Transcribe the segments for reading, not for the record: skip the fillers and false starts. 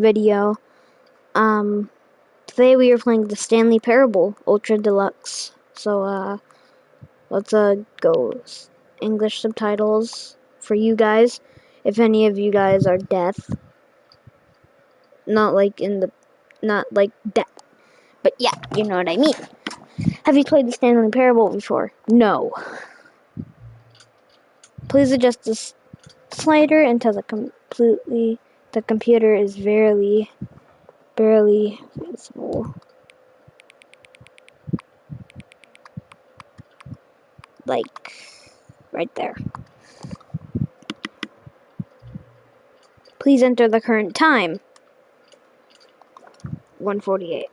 video. Today we are playing the Stanley Parable Ultra Deluxe. So let's go. English subtitles for you guys, if any of you guys are deaf. Not like deaf, but yeah, you know what I mean. Have you played the Stanley Parable before? No. Please adjust the slider until the computer is barely visible. Like right there. Please enter the current time. 1:48.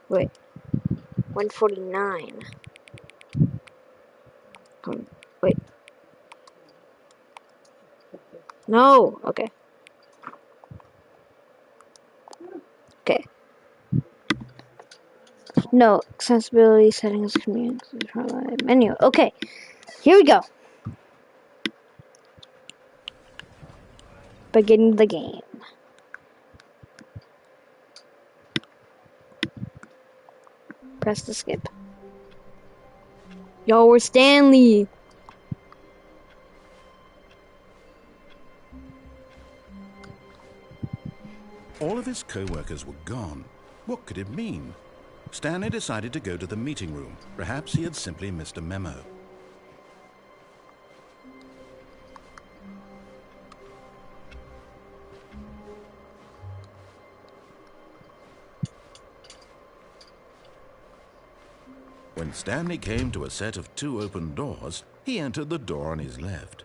Wait. 1:49. Wait. No. Okay. Okay. No. Accessibility settings. Community menu. Okay. Here we go. Begin the game. Press the skip. Yo, we're Stanley. All of his co-workers were gone. What could it mean? Stanley decided to go to the meeting room. Perhaps he had simply missed a memo. When Stanley came to a set of 2 open doors, he entered the door on his left.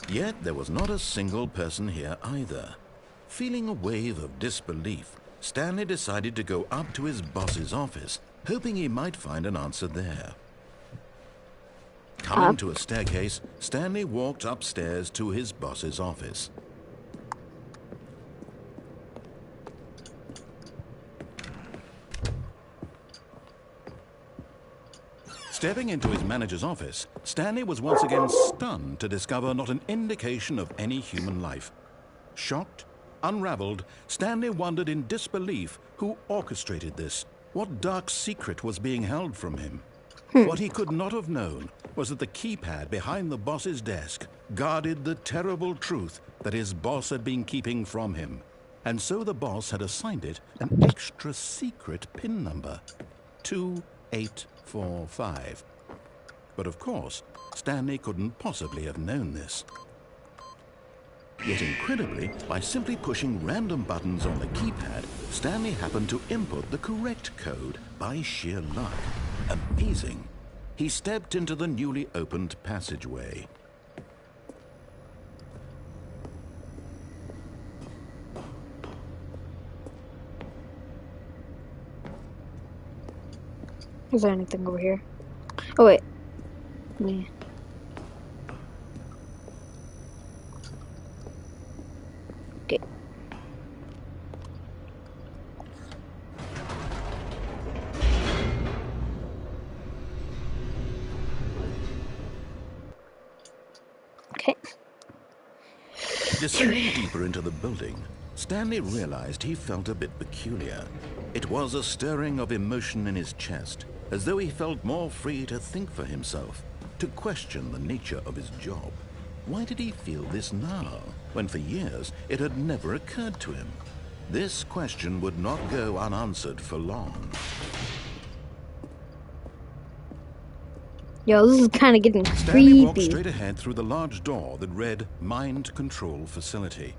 Yet there was not a single person here either. Feeling a wave of disbelief, Stanley decided to go up to his boss's office, hoping he might find an answer there. Coming to a staircase, Stanley walked upstairs to his boss's office. Stepping into his manager's office, Stanley was once again stunned to discover not an indication of any human life. Shocked, unraveled, Stanley wondered in disbelief who orchestrated this. What dark secret was being held from him? What he could not have known was that the keypad behind the boss's desk guarded the terrible truth that his boss had been keeping from him. And so the boss had assigned it an extra secret PIN number, 2845. But of course, Stanley couldn't possibly have known this. Yet incredibly, by simply pushing random buttons on the keypad, Stanley happened to input the correct code by sheer luck. Amazing. He stepped into the newly opened passageway. Is there anything over here? Oh, wait. Yeah. Okay. Okay. Descending deeper into the building, Stanley realized he felt a bit peculiar. It was a stirring of emotion in his chest, as though he felt more free to think for himself, to question the nature of his job. Why did he feel this now, when for years it had never occurred to him? This question would not go unanswered for long. Yo, this is kind of getting Stanley walked creepy. straight ahead through the large door that read Mind Control Facility.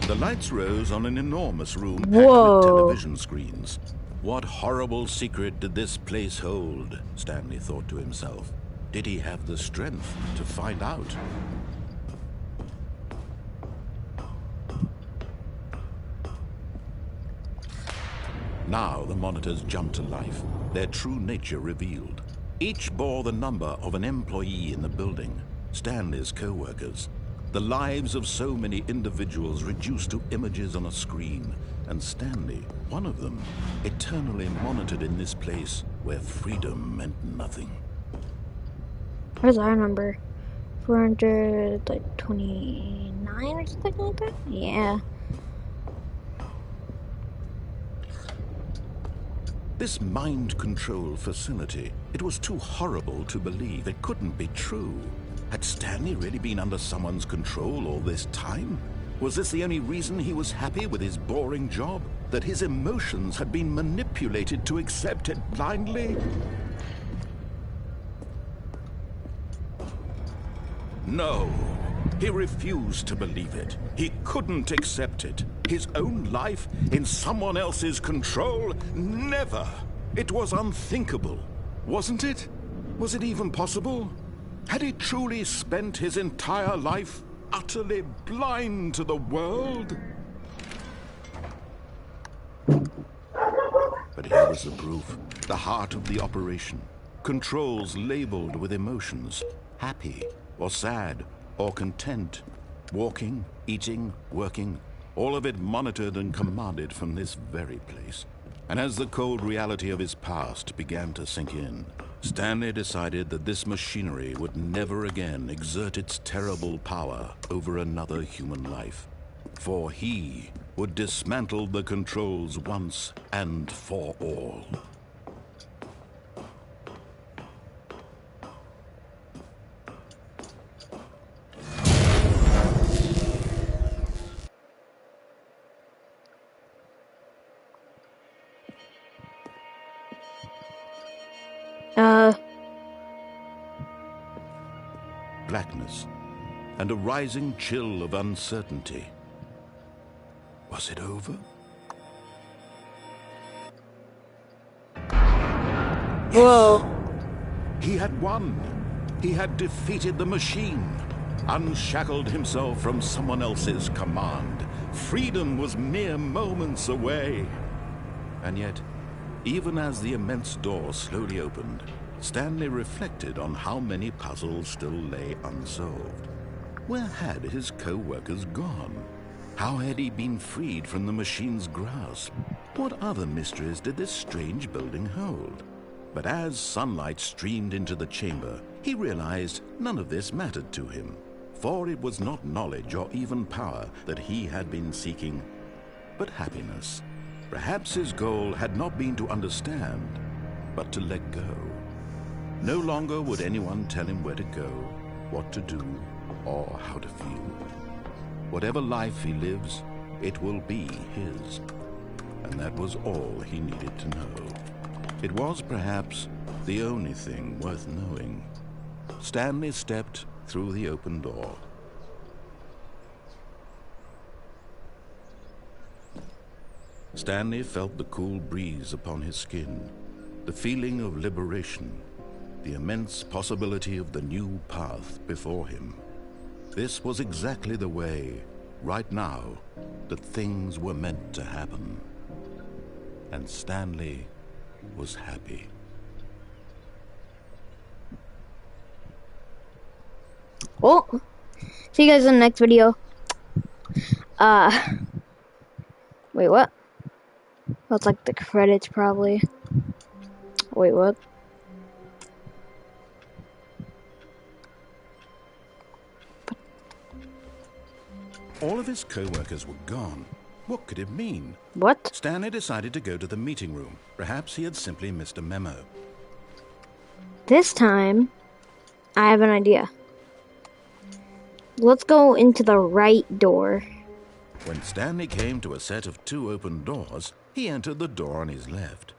The lights rose on an enormous room packed with television screens. What horrible secret did this place hold? Stanley thought to himself. Did he have the strength to find out? Now the monitors jumped to life, their true nature revealed. Each bore the number of an employee in the building, Stanley's co-workers. The lives of so many individuals reduced to images on a screen, and Stanley, one of them, eternally monitored in this place where freedom meant nothing. Where's our number? 429 or something like that? Yeah. This mind control facility, it was too horrible to believe. It couldn't be true. Had Stanley really been under someone's control all this time? Was this the only reason he was happy with his boring job? That his emotions had been manipulated to accept it blindly? No. He refused to believe it. He couldn't accept it. His own life in someone else's control? Never! It was unthinkable. Wasn't it? Was it even possible? Had he truly spent his entire life utterly blind to the world? But here was the proof. The heart of the operation. Controls labeled with emotions. Happy or sad or content. Walking, eating, working. All of it monitored and commanded from this very place. And as the cold reality of his past began to sink in, Stanley decided that this machinery would never again exert its terrible power over another human life. For he would dismantle the controls once and for all. Blackness and a rising chill of uncertainty. Was it over? Whoa. He had won. He had defeated the machine, unshackled himself from someone else's command. Freedom was mere moments away. And yet, even as the immense door slowly opened, Stanley reflected on how many puzzles still lay unsolved. Where had his co-workers gone? How had he been freed from the machine's grasp? What other mysteries did this strange building hold? But as sunlight streamed into the chamber, he realized none of this mattered to him, for it was not knowledge or even power that he had been seeking, but happiness. Perhaps his goal had not been to understand, but to let go. No longer would anyone tell him where to go, what to do, or how to feel. Whatever life he lives, it will be his. And that was all he needed to know. It was perhaps the only thing worth knowing. Stanley stepped through the open door. Stanley felt the cool breeze upon his skin, the feeling of liberation, the immense possibility of the new path before him. This was exactly the way, right now, that things were meant to happen. And Stanley was happy. Well, see you guys in the next video. Wait, what? That's like the credits, probably. Wait, what? All of his co-workers were gone. What could it mean? What? Stanley decided to go to the meeting room. Perhaps he had simply missed a memo. This time, I have an idea. Let's go into the right door. When Stanley came to a set of 2 open doors, he entered the door on his left.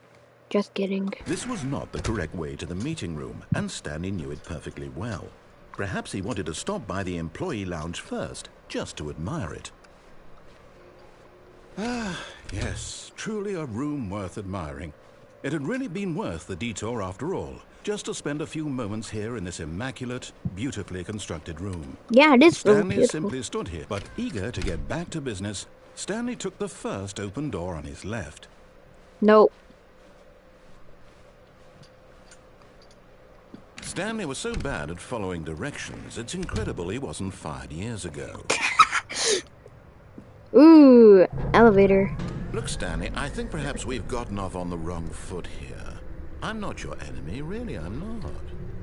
Just kidding. This was not the correct way to the meeting room, and Stanley knew it perfectly well. Perhaps he wanted to stop by the employee lounge first, just to admire it. Ah, yes, truly a room worth admiring. It had really been worth the detour after all, just to spend a few moments here in this immaculate, beautifully constructed room. Yeah, it is really Stanley beautiful. simply stood here, but eager to get back to business, Stanley took the first open door on his left. Nope. Stanley was so bad at following directions, it's incredible he wasn't fired years ago. Ooh, elevator. Look, Stanley, I think perhaps we've gotten off on the wrong foot here. I'm not your enemy, really, I'm not.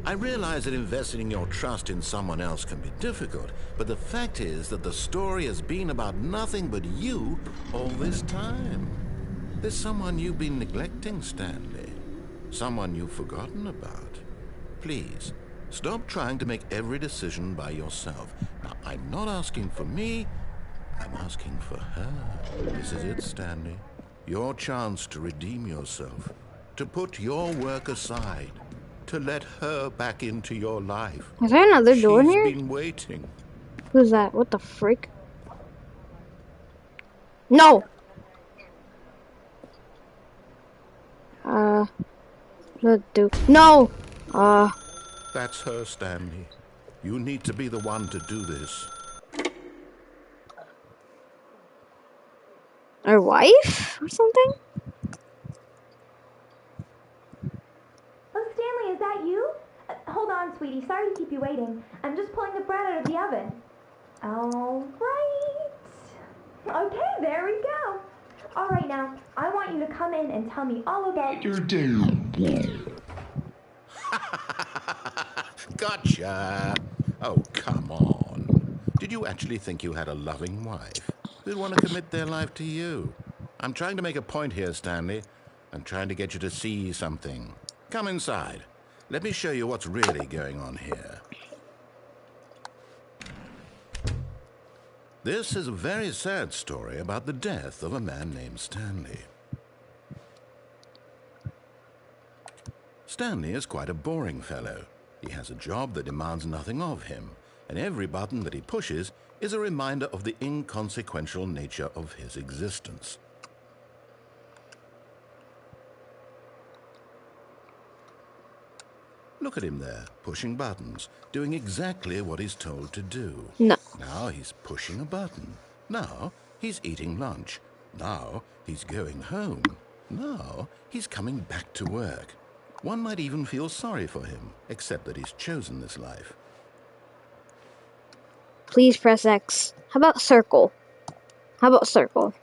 I realize that investing your trust in someone else can be difficult, but the fact is that the story has been about nothing but you all this time. There's someone you've been neglecting, Stanley. Someone you've forgotten about. Please, stop trying to make every decision by yourself. Now, I'm not asking for me, I'm asking for her. This is it, Stanley. Your chance to redeem yourself. To put your work aside. To let her back into your life. Is there another door in She's here? been waiting. Who's that? What the frick? No! What do? No! That's her, Stanley. You need to be the one to do this. Our wife? Or something? Oh, Stanley, is that you? Hold on, sweetie. Sorry to keep you waiting. I'm just pulling the bread out of the oven. All right. Okay, there we go. All right, now, I want you to come in and tell me all about your day. Gotcha. Oh, come on. Did you actually think you had a loving wife who'd want to commit their life to you? I'm trying to make a point here, Stanley. I'm trying to get you to see something. Come inside. Let me show you what's really going on here. This is a very sad story about the death of a man named Stanley. Stanley is quite a boring fellow. He has a job that demands nothing of him, and every button that he pushes is a reminder of the inconsequential nature of his existence. Look at him there, pushing buttons, doing exactly what he's told to do. No. Now he's pushing a button. Now he's eating lunch. Now he's going home. Now he's coming back to work. One might even feel sorry for him, except that he's chosen this life. Please press X. How about circle? How about circle?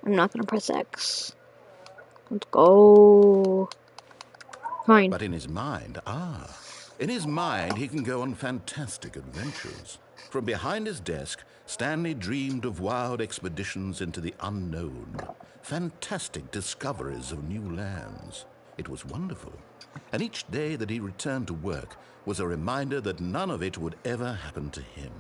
I'm not gonna press X. Let's go. Fine. But in his mind, he can go on fantastic adventures. From behind his desk, Stanley dreamed of wild expeditions into the unknown, fantastic discoveries of new lands. It was wonderful. And each day that he returned to work was a reminder that none of it would ever happen to him.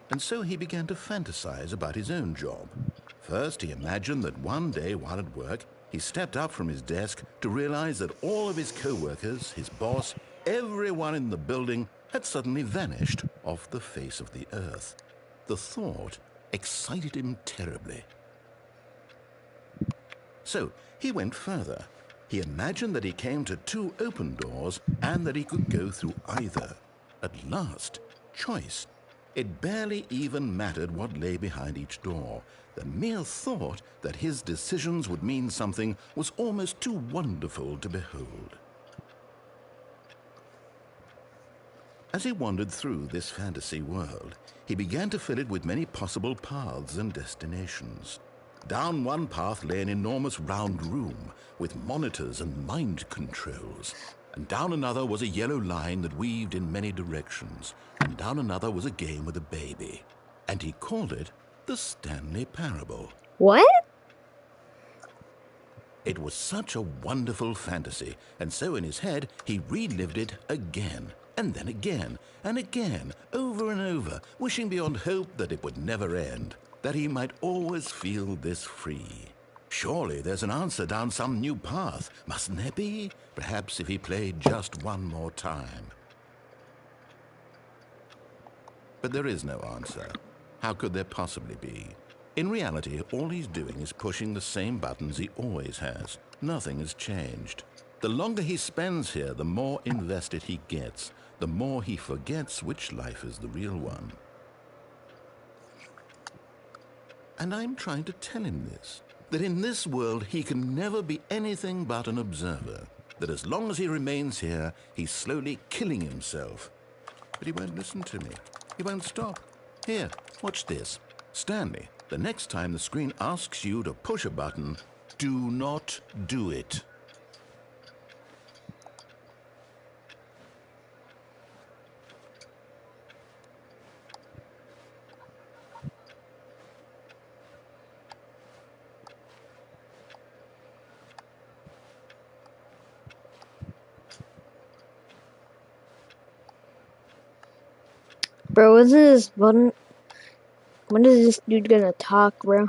And so he began to fantasize about his own job. First, he imagined that one day while at work, he stepped up from his desk to realize that all of his co-workers, his boss, everyone in the building had suddenly vanished off the face of the earth. The thought excited him terribly. So he went further. He imagined that he came to 2 open doors and that he could go through either. At last, choice. It barely even mattered what lay behind each door. The mere thought that his decisions would mean something was almost too wonderful to behold. As he wandered through this fantasy world, he began to fill it with many possible paths and destinations. Down one path lay an enormous round room with monitors and mind controls. And down another was a yellow line that weaved in many directions. And down another was a game with a baby. And he called it the Stanley Parable. What? It was such a wonderful fantasy, and so in his head he relived it again, and then again, and again, over and over, wishing beyond hope that it would never end, that he might always feel this free. Surely there's an answer down some new path, mustn't there be? Perhaps if he played just one more time. But there is no answer. How could there possibly be? In reality, all he's doing is pushing the same buttons he always has. Nothing has changed. The longer he spends here, the more invested he gets, the more he forgets which life is the real one. And I'm trying to tell him this, that in this world he can never be anything but an observer, that as long as he remains here, he's slowly killing himself. But he won't listen to me. He won't stop. Here, watch this. Stanley, the next time the screen asks you to push a button, do not do it. Bro, isn't this button? When is this dude gonna talk, bro?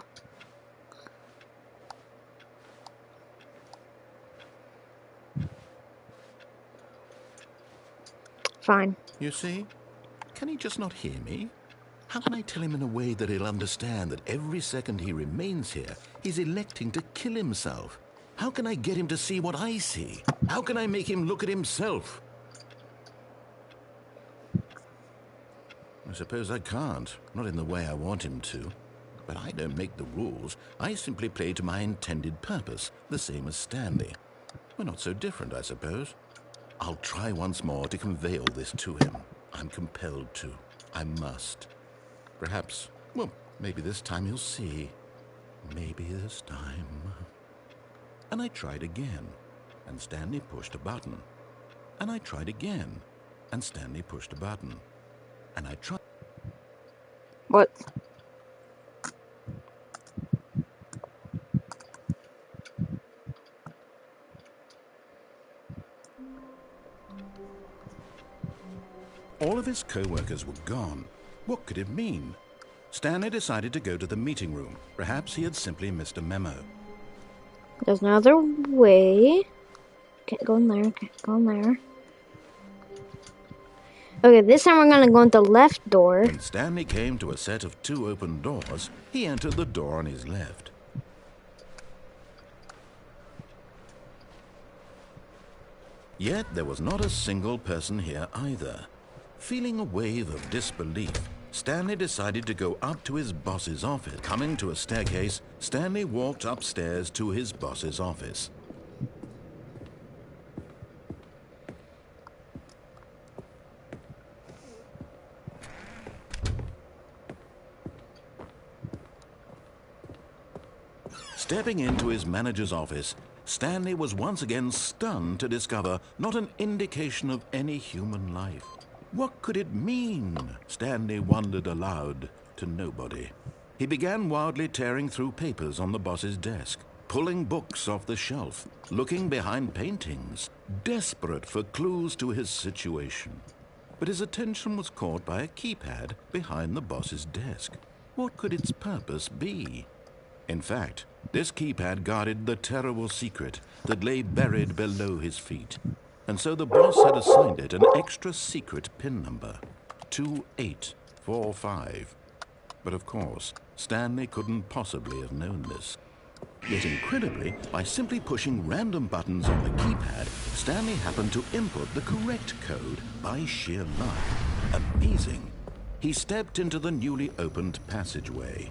Fine. You see? Can he just not hear me? How can I tell him in a way that he'll understand that every second he remains here, he's electing to kill himself? How can I get him to see what I see? How can I make him look at himself? I suppose I can't, not in the way I want him to. But I don't make the rules. I simply play to my intended purpose, the same as Stanley. We're not so different, I suppose. I'll try once more to convey all this to him. I'm compelled to. I must. Perhaps, well, maybe this time he'll see. Maybe this time. And I tried again, and Stanley pushed a button. And I tried again, and Stanley pushed a button. And I tried. What? All of his co-workers were gone. What could it mean? Stanley decided to go to the meeting room. Perhaps he had simply missed a memo. There's another way. Can't go in there. Can't go in there. Okay, this time we're gonna go in the left door. When Stanley came to a set of 2 open doors, he entered the door on his left. Yet there was not a single person here either. Feeling a wave of disbelief, Stanley decided to go up to his boss's office. Coming to a staircase, Stanley walked upstairs to his boss's office. Stepping into his manager's office, Stanley was once again stunned to discover not an indication of any human life. What could it mean? Stanley wondered aloud to nobody. He began wildly tearing through papers on the boss's desk, pulling books off the shelf, looking behind paintings, desperate for clues to his situation. But his attention was caught by a keypad behind the boss's desk. What could its purpose be? In fact, this keypad guarded the terrible secret that lay buried below his feet. And so the boss had assigned it an extra secret PIN number, 2845. But of course, Stanley couldn't possibly have known this. Yet incredibly, by simply pushing random buttons on the keypad, Stanley happened to input the correct code by sheer luck. Amazing. He stepped into the newly opened passageway.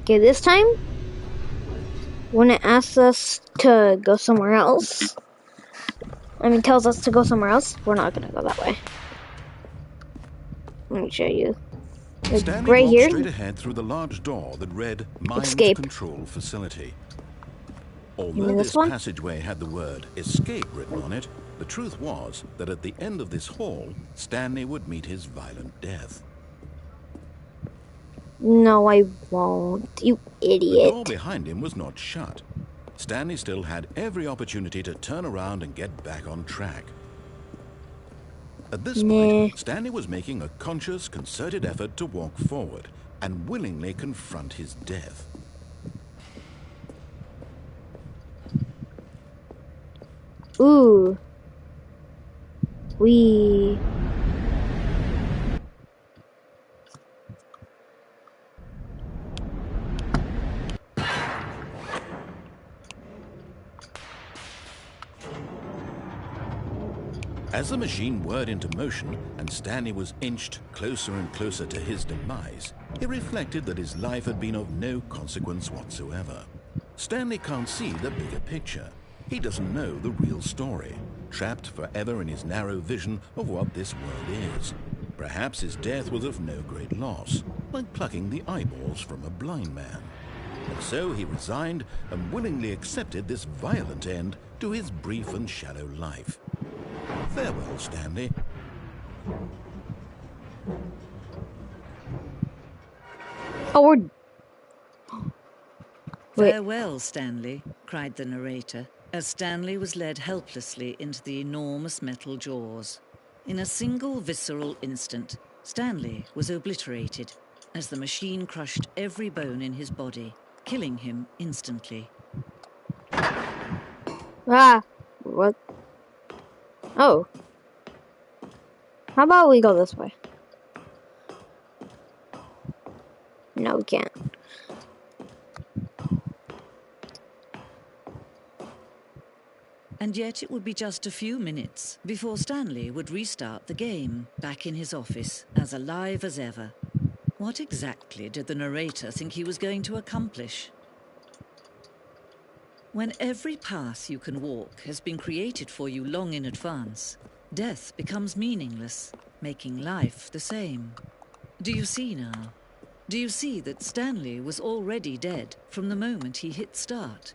Okay, this time, when it asks us to go somewhere else, tells us to go somewhere else, we're not gonna go that way. Let me show you. Stanley Right walked here. straight ahead through the large door that read Mind Escape. Control Facility. You Although mean this this one? passageway had the word escape written on it, the truth was that at the end of this hall, Stanley would meet his violent death. No, I won't. You The door idiot. behind him was not shut. Stanley still had every opportunity to turn around and get back on track. At this point, Stanley was making a conscious, concerted effort to walk forward and willingly confront his death. Ooh. As the machine whirred into motion and Stanley was inched closer and closer to his demise, he reflected that his life had been of no consequence whatsoever. Stanley can't see the bigger picture. He doesn't know the real story, trapped forever in his narrow vision of what this world is. Perhaps his death was of no great loss, like plucking the eyeballs from a blind man. And so he resigned and willingly accepted this violent end to his brief and shallow life. Farewell, Stanley. Oh, we're... Wait. "Farewell, Stanley," cried the narrator, as Stanley was led helplessly into the enormous metal jaws. In a single visceral instant, Stanley was obliterated as the machine crushed every bone in his body, killing him instantly. Ah! What? Oh. How about we go this way? No, we can't. And yet it would be just a few minutes before Stanley would restart the game, back in his office, as alive as ever. What exactly did the narrator think he was going to accomplish? When every path you can walk has been created for you long in advance, death becomes meaningless, making life the same. Do you see now? Do you see that Stanley was already dead from the moment he hit start?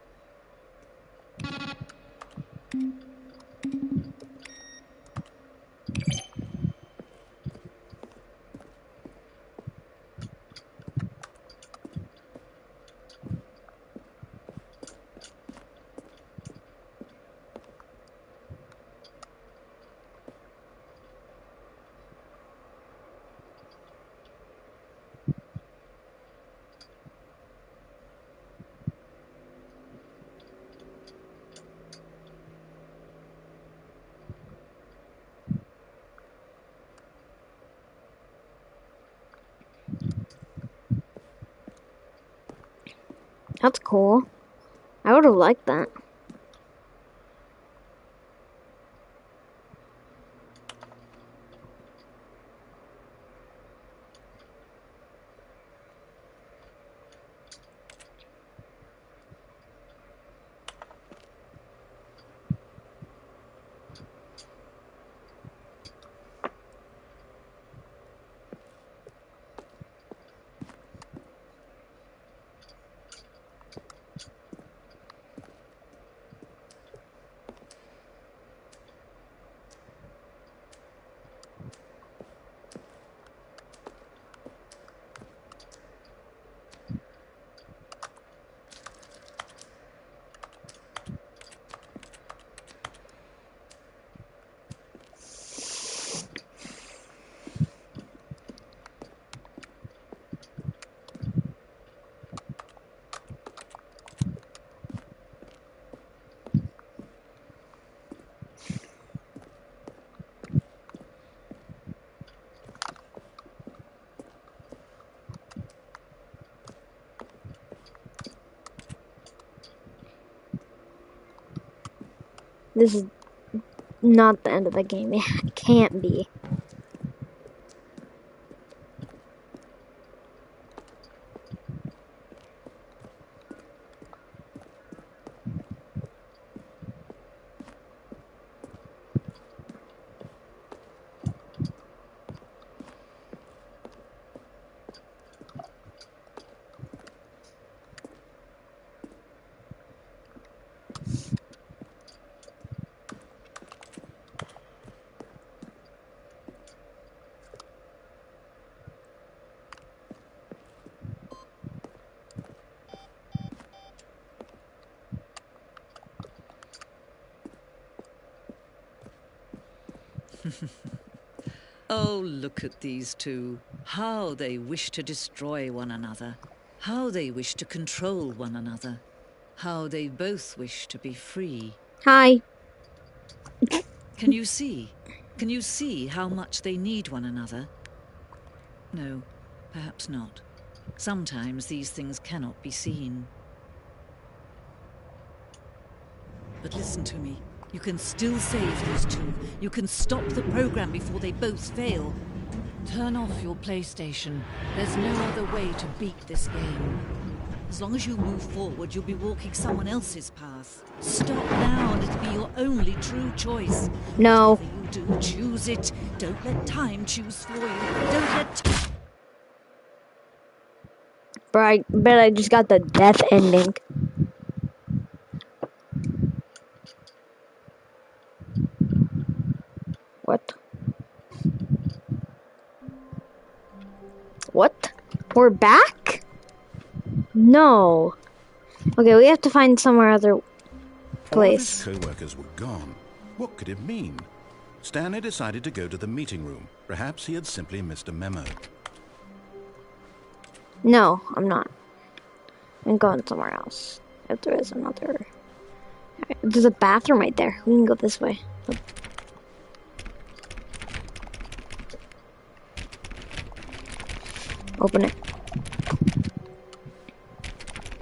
That's cool. I would have liked that. This is not the end of the game. It can't be. Oh, look at these two. How they wish to destroy one another. How they wish to control one another. How they both wish to be free. Hi. Can you see? Can you see how much they need one another? No, perhaps not. Sometimes these things cannot be seen. But listen to me. You can still save these two. You can stop the program before they both fail. Turn off your PlayStation. There's no other way to beat this game. As long as you move forward, you'll be walking someone else's path. Stop now and it'll be your only true choice. No. Whatever you do, choose it. Don't let time choose for you. Don't let... Bro, I bet I just got the death ending. What? What? We're back? No. Okay, we have to find somewhere other place. All of his co-workers were gone. What could it mean? Stanley decided to go to the meeting room. Perhaps he had simply missed a memo. No, I'm not. I'm going somewhere else. If there is another... There's a bathroom right there. We can go this way. Open it.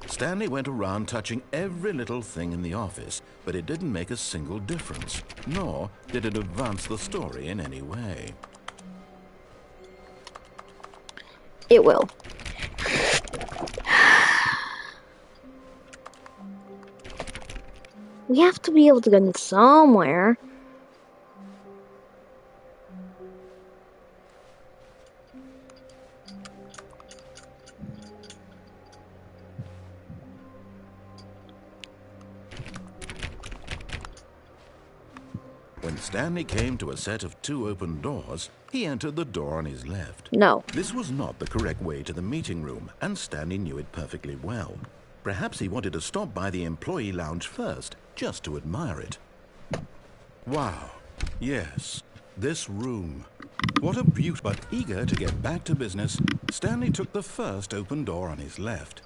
Stanley went around touching every little thing in the office, but it didn't make a single difference, nor did it advance the story in any way. It will. We have to be able to go somewhere. When Stanley came to a set of 2 open doors, he entered the door on his left. No. This was not the correct way to the meeting room, and Stanley knew it perfectly well. Perhaps he wanted to stop by the employee lounge first, just to admire it. Wow. Yes, this room. What a beaut, but eager to get back to business, Stanley took the first open door on his left.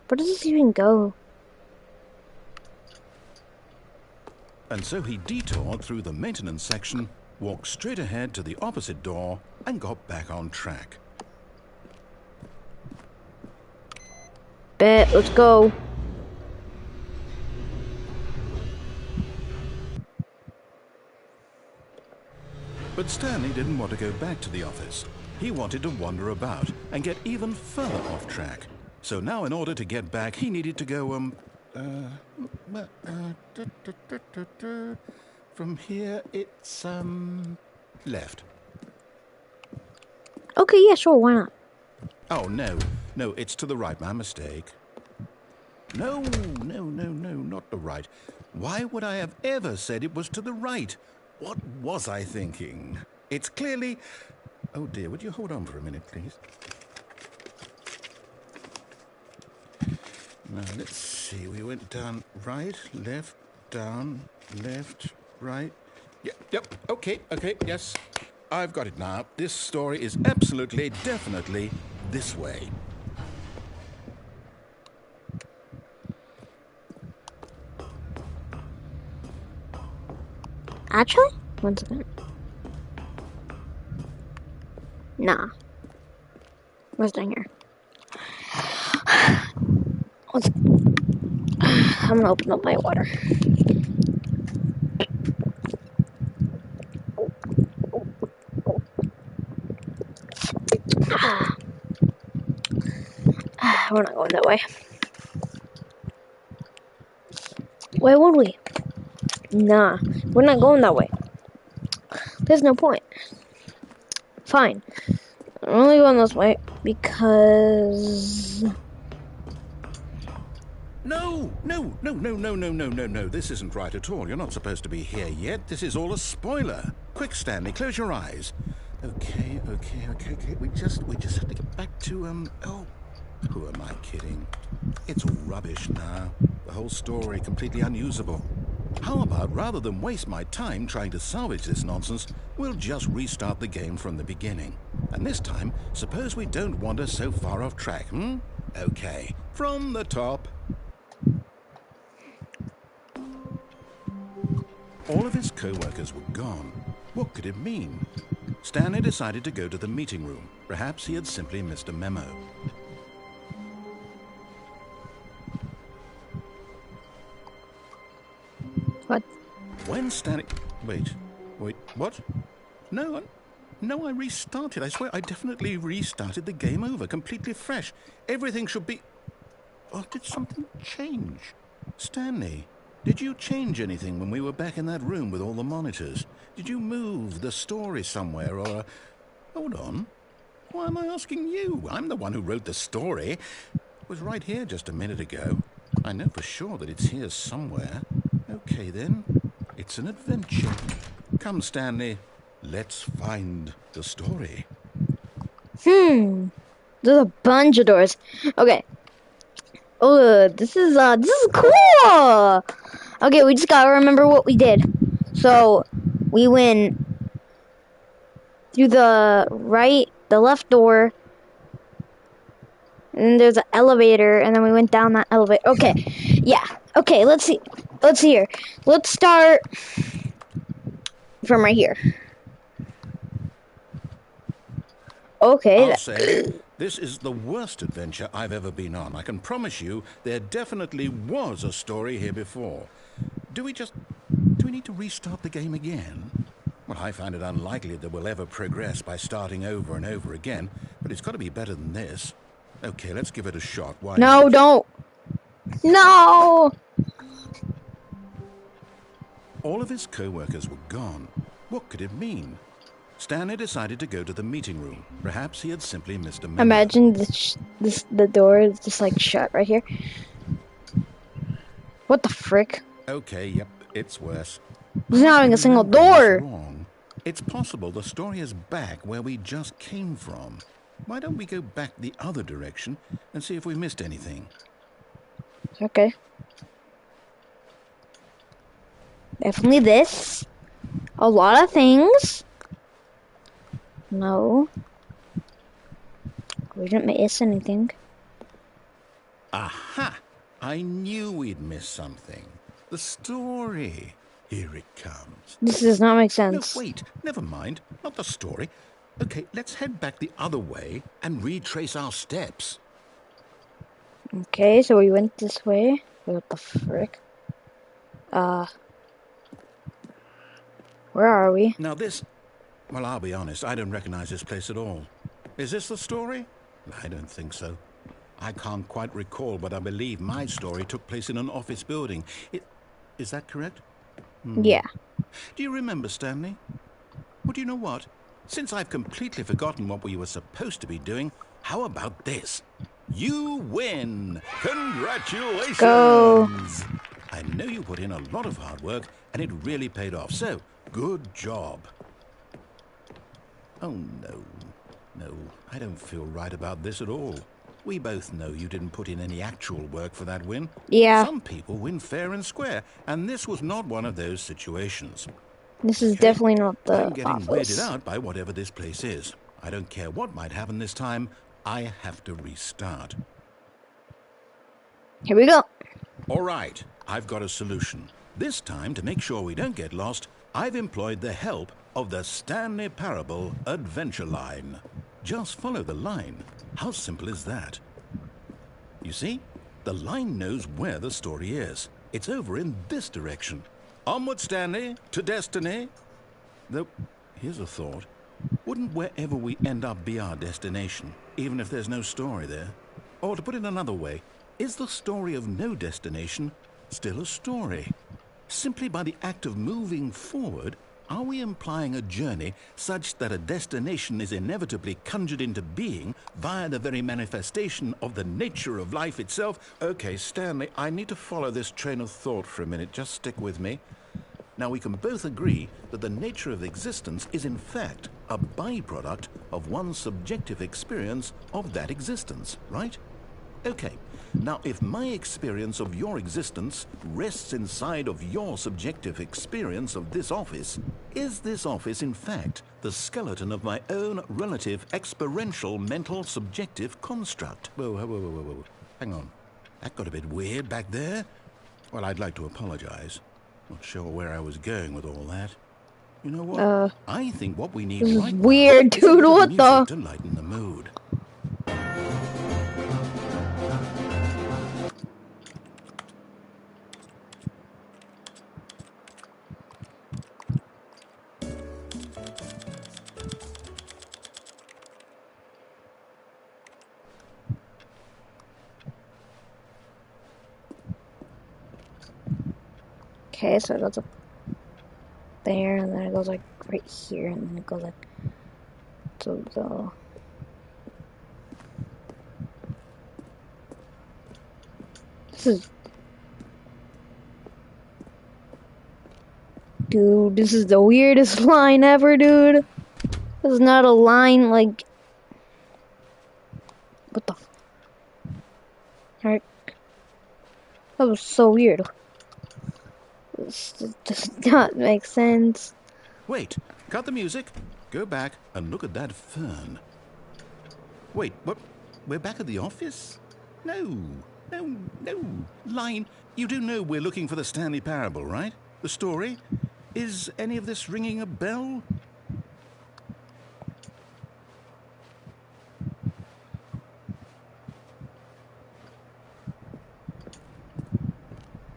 Where does this even go? And so he detoured through the maintenance section, walked straight ahead to the opposite door, and got back on track. Bet, let's go. But Stanley didn't want to go back to the office. He wanted to wander about and get even further off track. So now in order to get back, he needed to go, from here, it's, left. Okay, yeah, sure, why not? Oh, no, it's to the right, my mistake. No, not the right. Why would I have ever said it was to the right? What was I thinking? It's clearly... Oh dear, would you hold on for a minute, please? Now, let's see, we went down right, left, down, left, right. Yep, okay, yes. I've got it now. This story is absolutely, definitely this way. Actually? One second. Nah. What's down here? I'm gonna open up my water. We're not going that way. Why would we? Nah, we're not going that way. There's no point. Fine. I'm only going this way because... No. This isn't right at all. You're not supposed to be here yet. This is all a spoiler. Quick, Stanley, close your eyes. Okay. We just have to get back to, oh, who am I kidding? It's all rubbish now. The whole story completely unusable. How about, rather than waste my time trying to salvage this nonsense, we'll just restart the game from the beginning. And this time, suppose we don't wander so far off track, Okay, from the top. All of his co-workers were gone. What could it mean? Stanley decided to go to the meeting room. Perhaps he had simply missed a memo. When Stanley... Wait, what? No, I restarted. I swear I definitely restarted the game over, completely fresh. Everything should be... Or did something change? Stanley, did you change anything when we were back in that room with all the monitors? Did you move the story somewhere or... Hold on. Why am I asking you? I'm the one who wrote the story. It was right here just a minute ago. I know for sure that it's here somewhere. Okay, then. It's an adventure. Come, Stanley. Let's find the story. There's a bunch of doors. Okay. Oh, this is cool. Okay, we just gotta remember what we did. So, we went through the left door, and then there's an elevator, and then we went down that elevator. Okay, yeah. Okay, let's see. Let's see here. Let's start from right here. Okay. I'll say, this is the worst adventure I've ever been on. I can promise you there definitely was a story here before. Do we need to restart the game again? Well, I find it unlikely that we'll ever progress by starting over and over again, but it's got to be better than this. Okay, let's give it a shot. Why No, not? don't. No! All of his co-workers were gone. What could it mean? Stanley decided to go to the meeting room. Perhaps he had simply missed a memo. Imagine the door is just like shut right here. What the frick? Okay, yep, it's worse. There's not even a single Remembering door. this wrong. It's possible the story is back where we just came from. Why don't we go back the other direction and see if we missed anything? Okay. Definitely this. A lot of things. No. We didn't miss anything. Aha! I knew we'd miss something. The story. Here it comes. This does not make No, sense. wait. Never mind. Not the story. Okay, let's head back the other way and retrace our steps. Okay, so we went this way. What the frick? Where are we? Now this... Well, I'll be honest, I don't recognize this place at all. Is this the story? I don't think so. I can't quite recall, but I believe my story took place in an office building. Is that correct? Yeah. Do you remember, Stanley? Well, do you know what? Since I've completely forgotten what we were supposed to be doing, how about this? You win! Congratulations! Go. I know you put in a lot of hard work, and it really paid off, so good job. Oh, no. No, I don't feel right about this at all. We both know you didn't put in any actual work for that win. Yeah. Some people win fair and square, and this was not one of those situations. This is definitely not the I'm getting office. weirded out by whatever this place is. I don't care what might happen this time. I have to restart. Here we go. All right, I've got a solution. This time, to make sure we don't get lost, I've employed the help of the Stanley Parable Adventure Line. Just follow the line. How simple is that? You see, the line knows where the story is. It's over in this direction. Onward, Stanley, to destiny. Though, here's a thought. Wouldn't wherever we end up be our destination, even if there's no story there? Or to put it another way, is the story of no destination still a story? Simply by the act of moving forward, are we implying a journey such that a destination is inevitably conjured into being via the very manifestation of the nature of life itself? Okay, Stanley, I need to follow this train of thought for a minute. Just stick with me. Now, we can both agree that the nature of existence is in fact a byproduct of one's subjective experience of that existence, right? Okay, now if my experience of your existence rests inside of your subjective experience of this office, is this office in fact the skeleton of my own relative experiential mental subjective construct? Whoa. Hang on. That got a bit weird back there. Well, I'd like to apologize. Not sure where I was going with all that. You know what? I think what we need This is right now weird, is a dude. little What music the? to lighten the mood. Okay, so it goes up there, and then it goes like right here, and then it goes like to the. This is. Dude, this is the weirdest line ever, dude. This is not a line like. What the. Heck? That was so weird. This does not make sense. Wait, cut the music. Go back and look at that fern. Wait, what? We're back at the office? No. Line, you do know we're looking for the Stanley Parable, right? The story? Is any of this ringing a bell?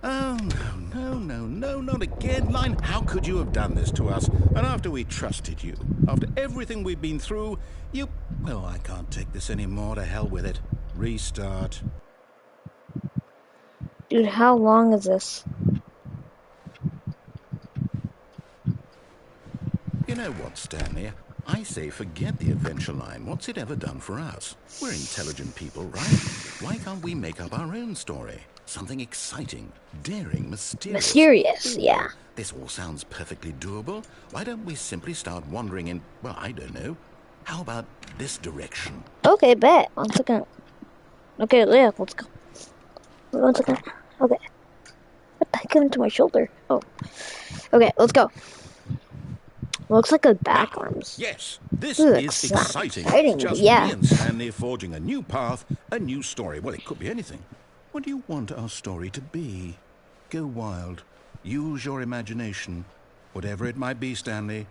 Oh, no, not again. Line, how could you have done this to us? And after we trusted you, after everything we've been through, you... Well, I can't take this anymore. To hell with it. Restart. Dude, how long is this? You know what, Stanley? I say forget the adventure line. What's it ever done for us? We're intelligent people, right? Why can't we make up our own story? Something exciting, daring, mysterious. Mysterious, yeah. This all sounds perfectly doable. Why don't we simply start wandering in, well, I don't know. How about this direction? Okay, bet. 1 second. Okay, yeah, let's go. 1 second. Okay. What the heck got into my shoulder? Oh. Okay, let's go. Looks like a back arms. Yes, this is exciting. Just yeah. me and Stanley forging a new path, a new story. Well, it could be anything. What do you want our story to be? Go wild. Use your imagination. Whatever it might be, Stanley,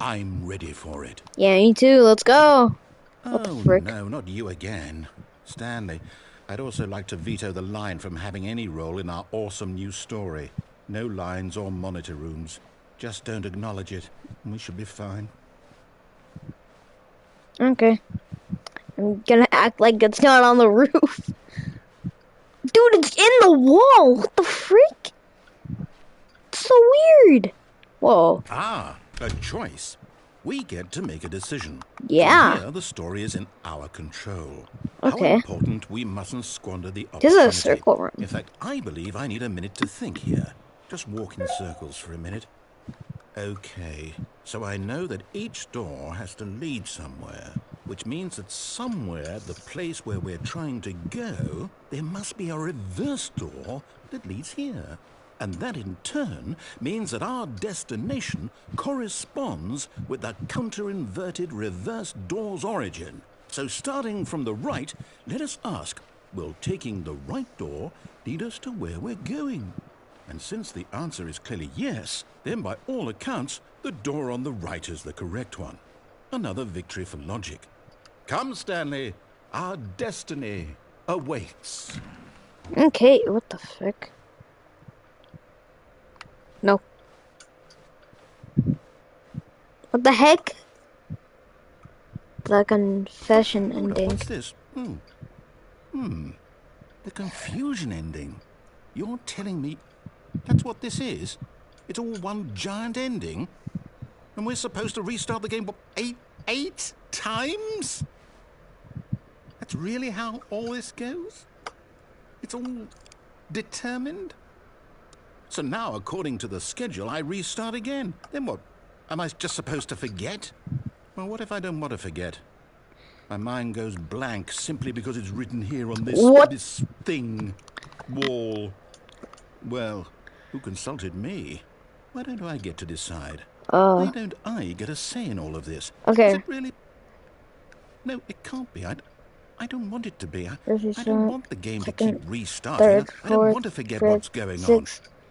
I'm ready for it. Yeah, me too. Let's go. What the frick? No, not you again. Stanley, I'd also like to veto the line from having any role in our awesome new story. No lines or monitor rooms. Just don't acknowledge it, and we should be fine. Okay. I'm gonna act like it's not on the roof. Dude, it's in the wall! What the freak? It's so weird. Whoa. Ah, a choice. We get to make a decision. Yeah. From here, the story is in our control. Okay. How important we mustn't squander the This opportunity. is a circle room. In fact, I believe I need a minute to think here. Just walk in circles for a minute. Okay, so I know that each door has to lead somewhere, which means that somewhere, the place where we're trying to go, there must be a reverse door that leads here. And that in turn means that our destination corresponds with the counter-inverted reverse door's origin. So starting from the right, let us ask, will taking the right door lead us to where we're going? And since the answer is clearly yes, then by all accounts, the door on the right is the correct one. Another victory for logic. Come, Stanley, our destiny awaits. Okay, what the frick? No. What the heck? The confession ending. What's this? The confusion ending. You're telling me that's what this is? It's all one giant ending? And we're supposed to restart the game, what, eight times? That's really how all this goes? It's all determined? So now, according to the schedule, I restart again. Then what? Am I just supposed to forget? Well, what if I don't want to forget? My mind goes blank simply because it's written here on this thing, wall. Well, who consulted me? Why don't I get to decide? Why don't I get a say in all of this? Okay. Is it really? No, it can't be. I don't want it to be. I don't want the game to keep restarting. I don't want to forget what's going on.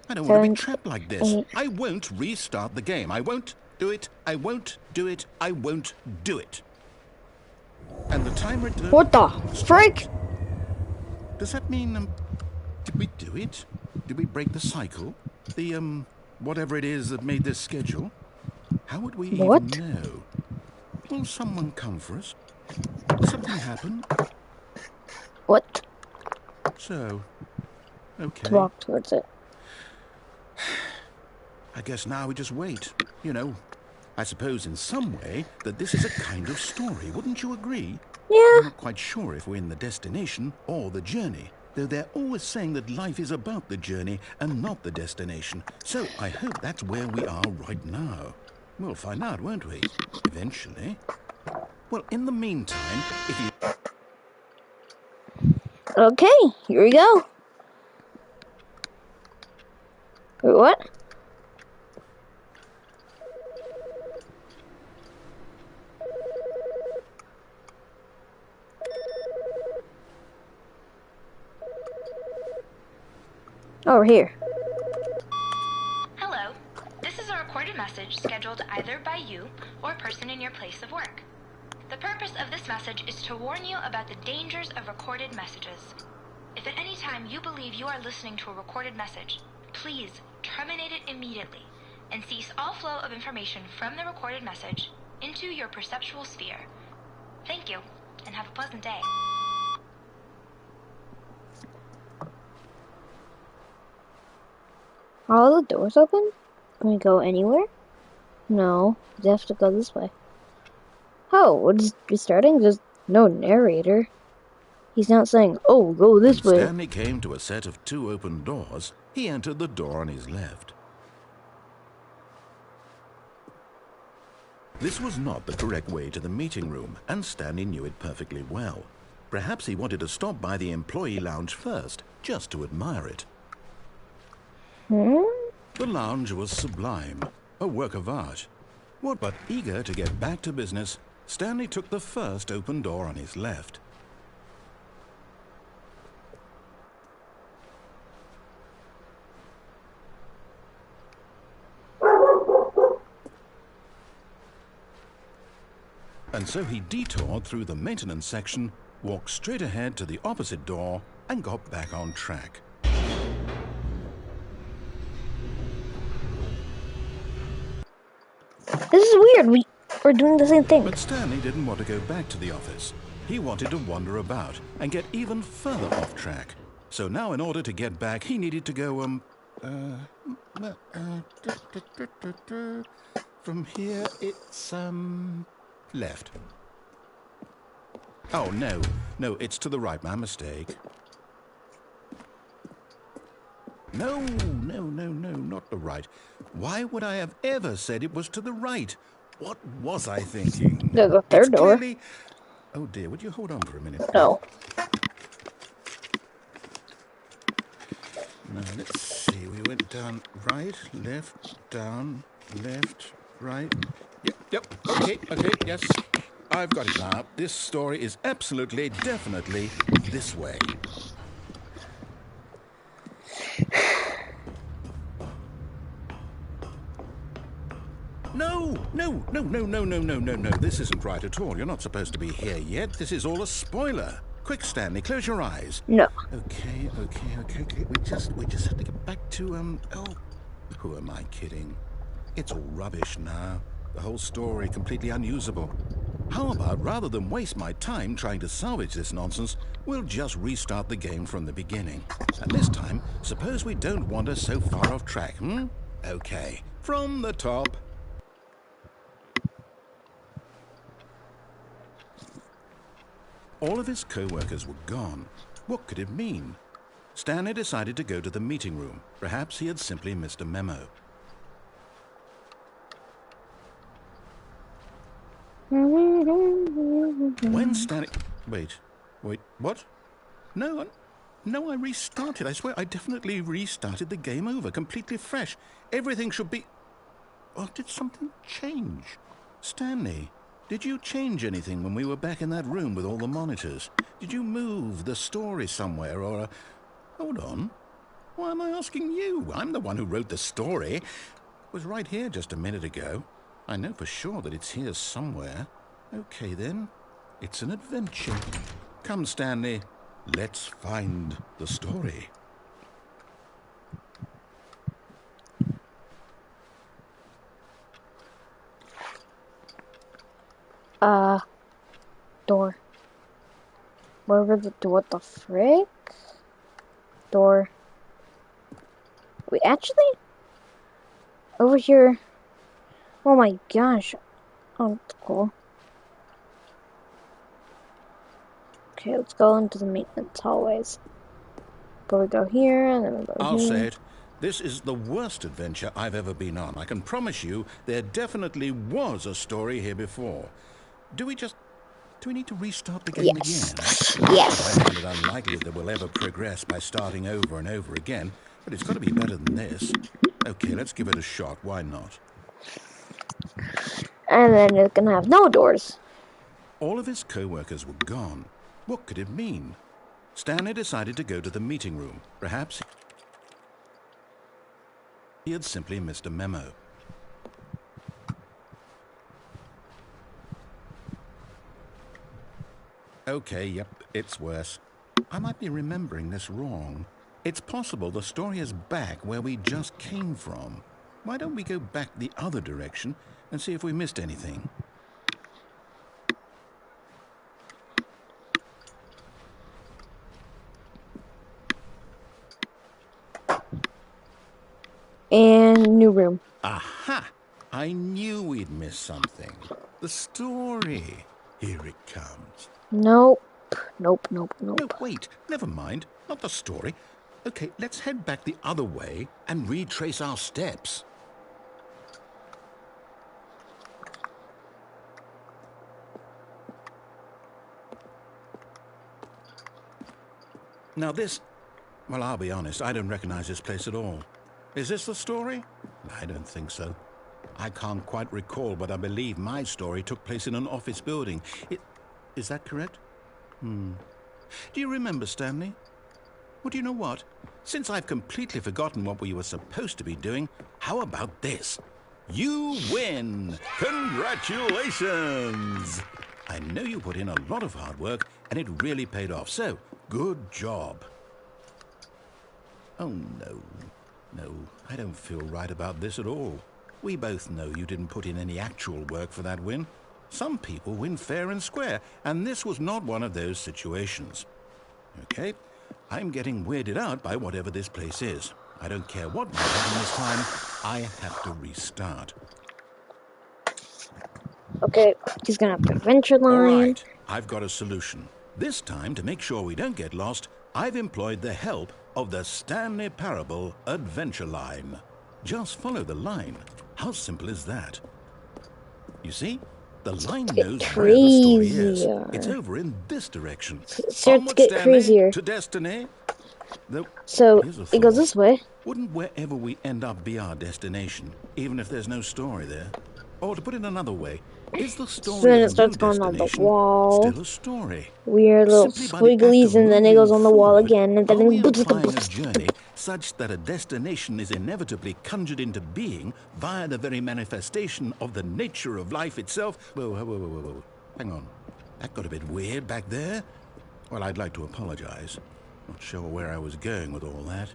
I don't want to be trapped like this. I won't restart the game. I won't do it. I won't do it. I won't do it. And the timer... What the frick? Does that mean, did we do it? Did we break the cycle? The, whatever it is that made this schedule? How would we even know? Will someone come for us? Will something happen? What? So, okay. To walk towards it. I guess now we just wait. You know, I suppose in some way that this is a kind of story. Wouldn't you agree? Yeah. I'm not quite sure if we're in the destination or the journey, though they're always saying that life is about the journey and not the destination. So I hope that's where we are right now. We'll find out, won't we? Eventually. Well, in the meantime, if you... Okay, here we go. Wait, what? Oh, we're here. Hello. This is a recorded message scheduled either by you or a person in your place of work. The purpose of this message is to warn you about the dangers of recorded messages. If at any time you believe you are listening to a recorded message, please terminate it immediately and cease all flow of information from the recorded message into your perceptual sphere. Thank you, and have a pleasant day. Are all the doors open? Can we go anywhere? No, we have to go this way. Oh, what is restarting? There's no narrator. He's not saying, oh, go this way. Stanley came to a set of 2 open doors. He entered the door on his left. This was not the correct way to the meeting room, and Stanley knew it perfectly well. Perhaps he wanted to stop by the employee lounge first, just to admire it. The lounge was sublime, a work of art. But eager to get back to business, Stanley took the first open door on his left. And so he detoured through the maintenance section, walked straight ahead to the opposite door, and got back on track. This is weird. We're doing the same thing. But Stanley didn't want to go back to the office. He wanted to wander about and get even further off track. So now in order to get back, he needed to go, from here it's, left. Oh, no, it's to the right, my mistake. No, not the right. Why would I have ever said it was to the right? What was I thinking? There's a third door. Clearly... Oh dear, would you hold on for a minute? No. Now, let's see, we went down right, left, down, left, right. Yep, okay, yes. I've got it now. This story is absolutely, definitely this way. No. This isn't right at all. You're not supposed to be here yet. This is all a spoiler. Quick, Stanley, close your eyes. No. Okay. We just have to get back to, oh, who am I kidding? It's all rubbish now. The whole story completely unusable. How about, rather than waste my time trying to salvage this nonsense, we'll just restart the game from the beginning. And this time, suppose we don't wander so far off track, Okay, from the top. All of his co-workers were gone. What could it mean? Stanley decided to go to the meeting room. Perhaps he had simply missed a memo. When Stanley... Wait, what? No, I restarted. I swear I definitely restarted the game over, completely fresh. Everything should be... Or did something change? Stanley, did you change anything when we were back in that room with all the monitors? Did you move the story somewhere or... Hold on. Why am I asking you? I'm the one who wrote the story. It was right here just a minute ago. I know for sure that it's here somewhere. Okay, then. It's an adventure. Come, Stanley. Let's find the story. Door. Wherever the door, what the frick? Door. Wait, actually? Over here. Oh my gosh. Oh, that's cool. Okay, let's go into the maintenance hallways. But we go here, and then we go I'll say here. it. This is the worst adventure I've ever been on. I can promise you there definitely was a story here before. Do we need to restart the game Yes. again? Yes. I find it unlikely that we'll ever progress by starting over and over again, but it's got to be better than this. Okay, let's give it a shot. Why not? And then it's gonna have no doors. All of his co-workers were gone. What could it mean? Stanley decided to go to the meeting room. Perhaps he had simply missed a memo. Okay, yep, it's worse. I might be remembering this wrong. It's possible the story is back where we just came from. Why don't we go back the other direction and see if we missed anything? And new room. Aha! I knew we'd miss something. The story. Here it comes. Nope. Nope, nope, No, nope. wait, never mind. Not the story. Okay, let's head back the other way and retrace our steps. Now this... Well, I'll be honest, I don't recognize this place at all. Is this the story? I don't think so. I can't quite recall, but I believe my story took place in an office building. Is that correct? Do you remember, Stanley? Well, do you know what? Since I've completely forgotten what we were supposed to be doing, how about this? You win! Congratulations! I know you put in a lot of hard work, and it really paid off, so good job. Oh, no. No, I don't feel right about this at all. We both know you didn't put in any actual work for that win. Some people win fair and square, and this was not one of those situations. Okay, I'm getting weirded out by whatever this place is. I don't care what might happen this time. I have to restart. Okay, he's gonna have the adventure All line. right, I've got a solution. This time, to make sure we don't get lost, I've employed the help of the Stanley Parable Adventure Line. Just follow the line. How simple is that? You see? The line knows where the story is. It's Crazier. over in this direction. Starts to Onward, get Stanley, crazier. to destiny. Though, So here's a it goes thought. this way. Wouldn't wherever we end up be our destination, even if there's no story there? Or to put it another way, is the So story then of it a starts new going on the destination wall. still a story? Weird little Simply by the act squigglies, of and then it goes moving on the wall forward, again, and are we then implying a journey such that a destination is inevitably conjured into being via the very manifestation of the nature of life itself? Whoa, whoa, whoa, whoa, whoa. Hang on. That got a bit weird back there. Well, I'd like to apologize. Not sure where I was going with all that.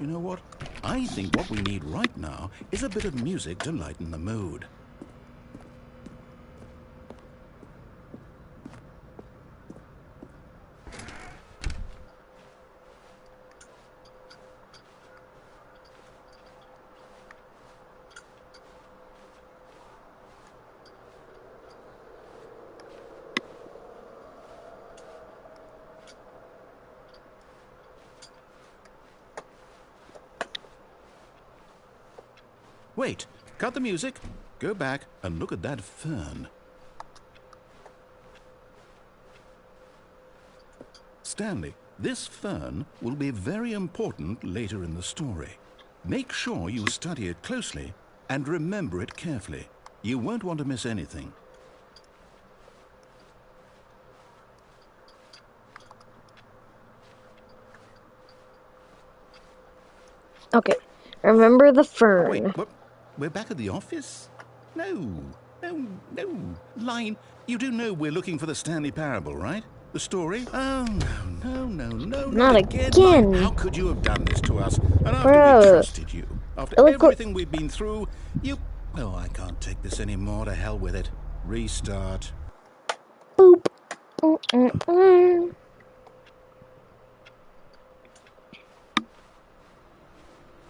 You know what? I think what we need right now is a bit of music to lighten the mood. Wait, cut the music, go back and look at that fern. Stanley, this fern will be very important later in the story. Make sure you study it closely and remember it carefully. You won't want to miss anything. Okay, remember the fern. Wait, what? We're back at the office? No, no, no. Line, you do know we're looking for the Stanley Parable, right? The story? Oh, no, Not again. again. Line, how could you have done this to us? And after Bro. we trusted you, after Look what- everything we've been through, you... Oh, I can't take this anymore. To hell with it. Restart. Boop. Mm-mm-mm.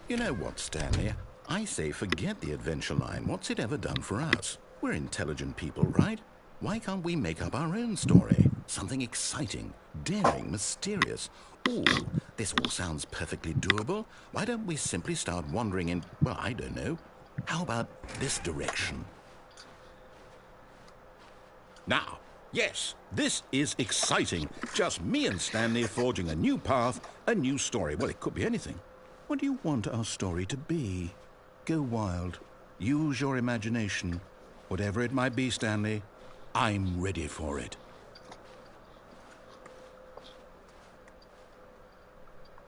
You know what, Stanley? I say forget the adventure line. What's it ever done for us? We're intelligent people, right? Why can't we make up our own story? Something exciting, daring, mysterious. Ooh, this all sounds perfectly doable. Why don't we simply start wandering in, well, I don't know. How about this direction? Now, yes, this is exciting. Just me and Stanley forging a new path, a new story. Well, it could be anything. What do you want our story to be? Go wild. Use your imagination. Whatever it might be, Stanley, I'm ready for it.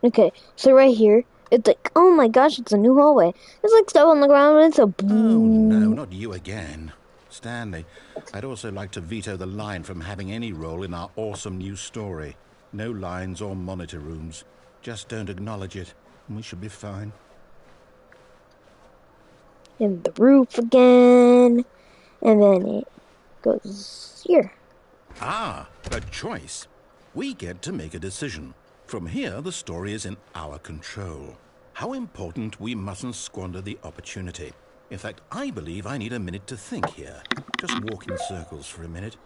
Okay, so right here, it's like, oh my gosh, it's a new hallway. There's like stuff on the ground and it's a Oh, no, boom. not you again. Stanley, I'd also like to veto the line from having any role in our awesome new story. No lines or monitor rooms. Just don't acknowledge it, and we should be fine. And the roof again. And then it goes here. Ah, a choice. We get to make a decision. From here, the story is in our control. How important we mustn't squander the opportunity. In fact, I believe I need a minute to think here. Just walk in circles for a minute.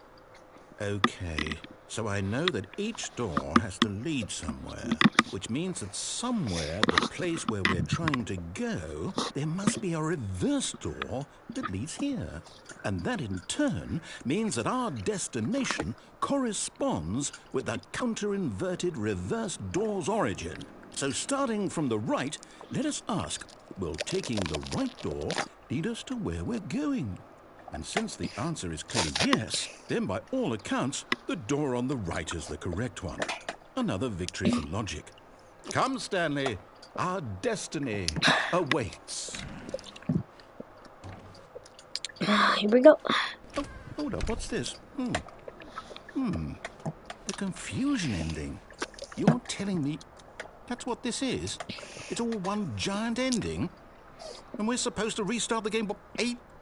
Okay, so I know that each door has to lead somewhere, which means that somewhere, the place where we're trying to go, there must be a reverse door that leads here. And that in turn means that our destination corresponds with the counter-inverted reverse door's origin. So starting from the right, let us ask, will taking the right door lead us to where we're going? And since the answer is clearly yes, then by all accounts, the door on the right is the correct one. Another victory for logic. Come, Stanley, our destiny awaits. Here we go. Oh, hold up, what's this? The confusion ending. You're telling me that's what this is? It's all one giant ending? And we're supposed to restart the game, what,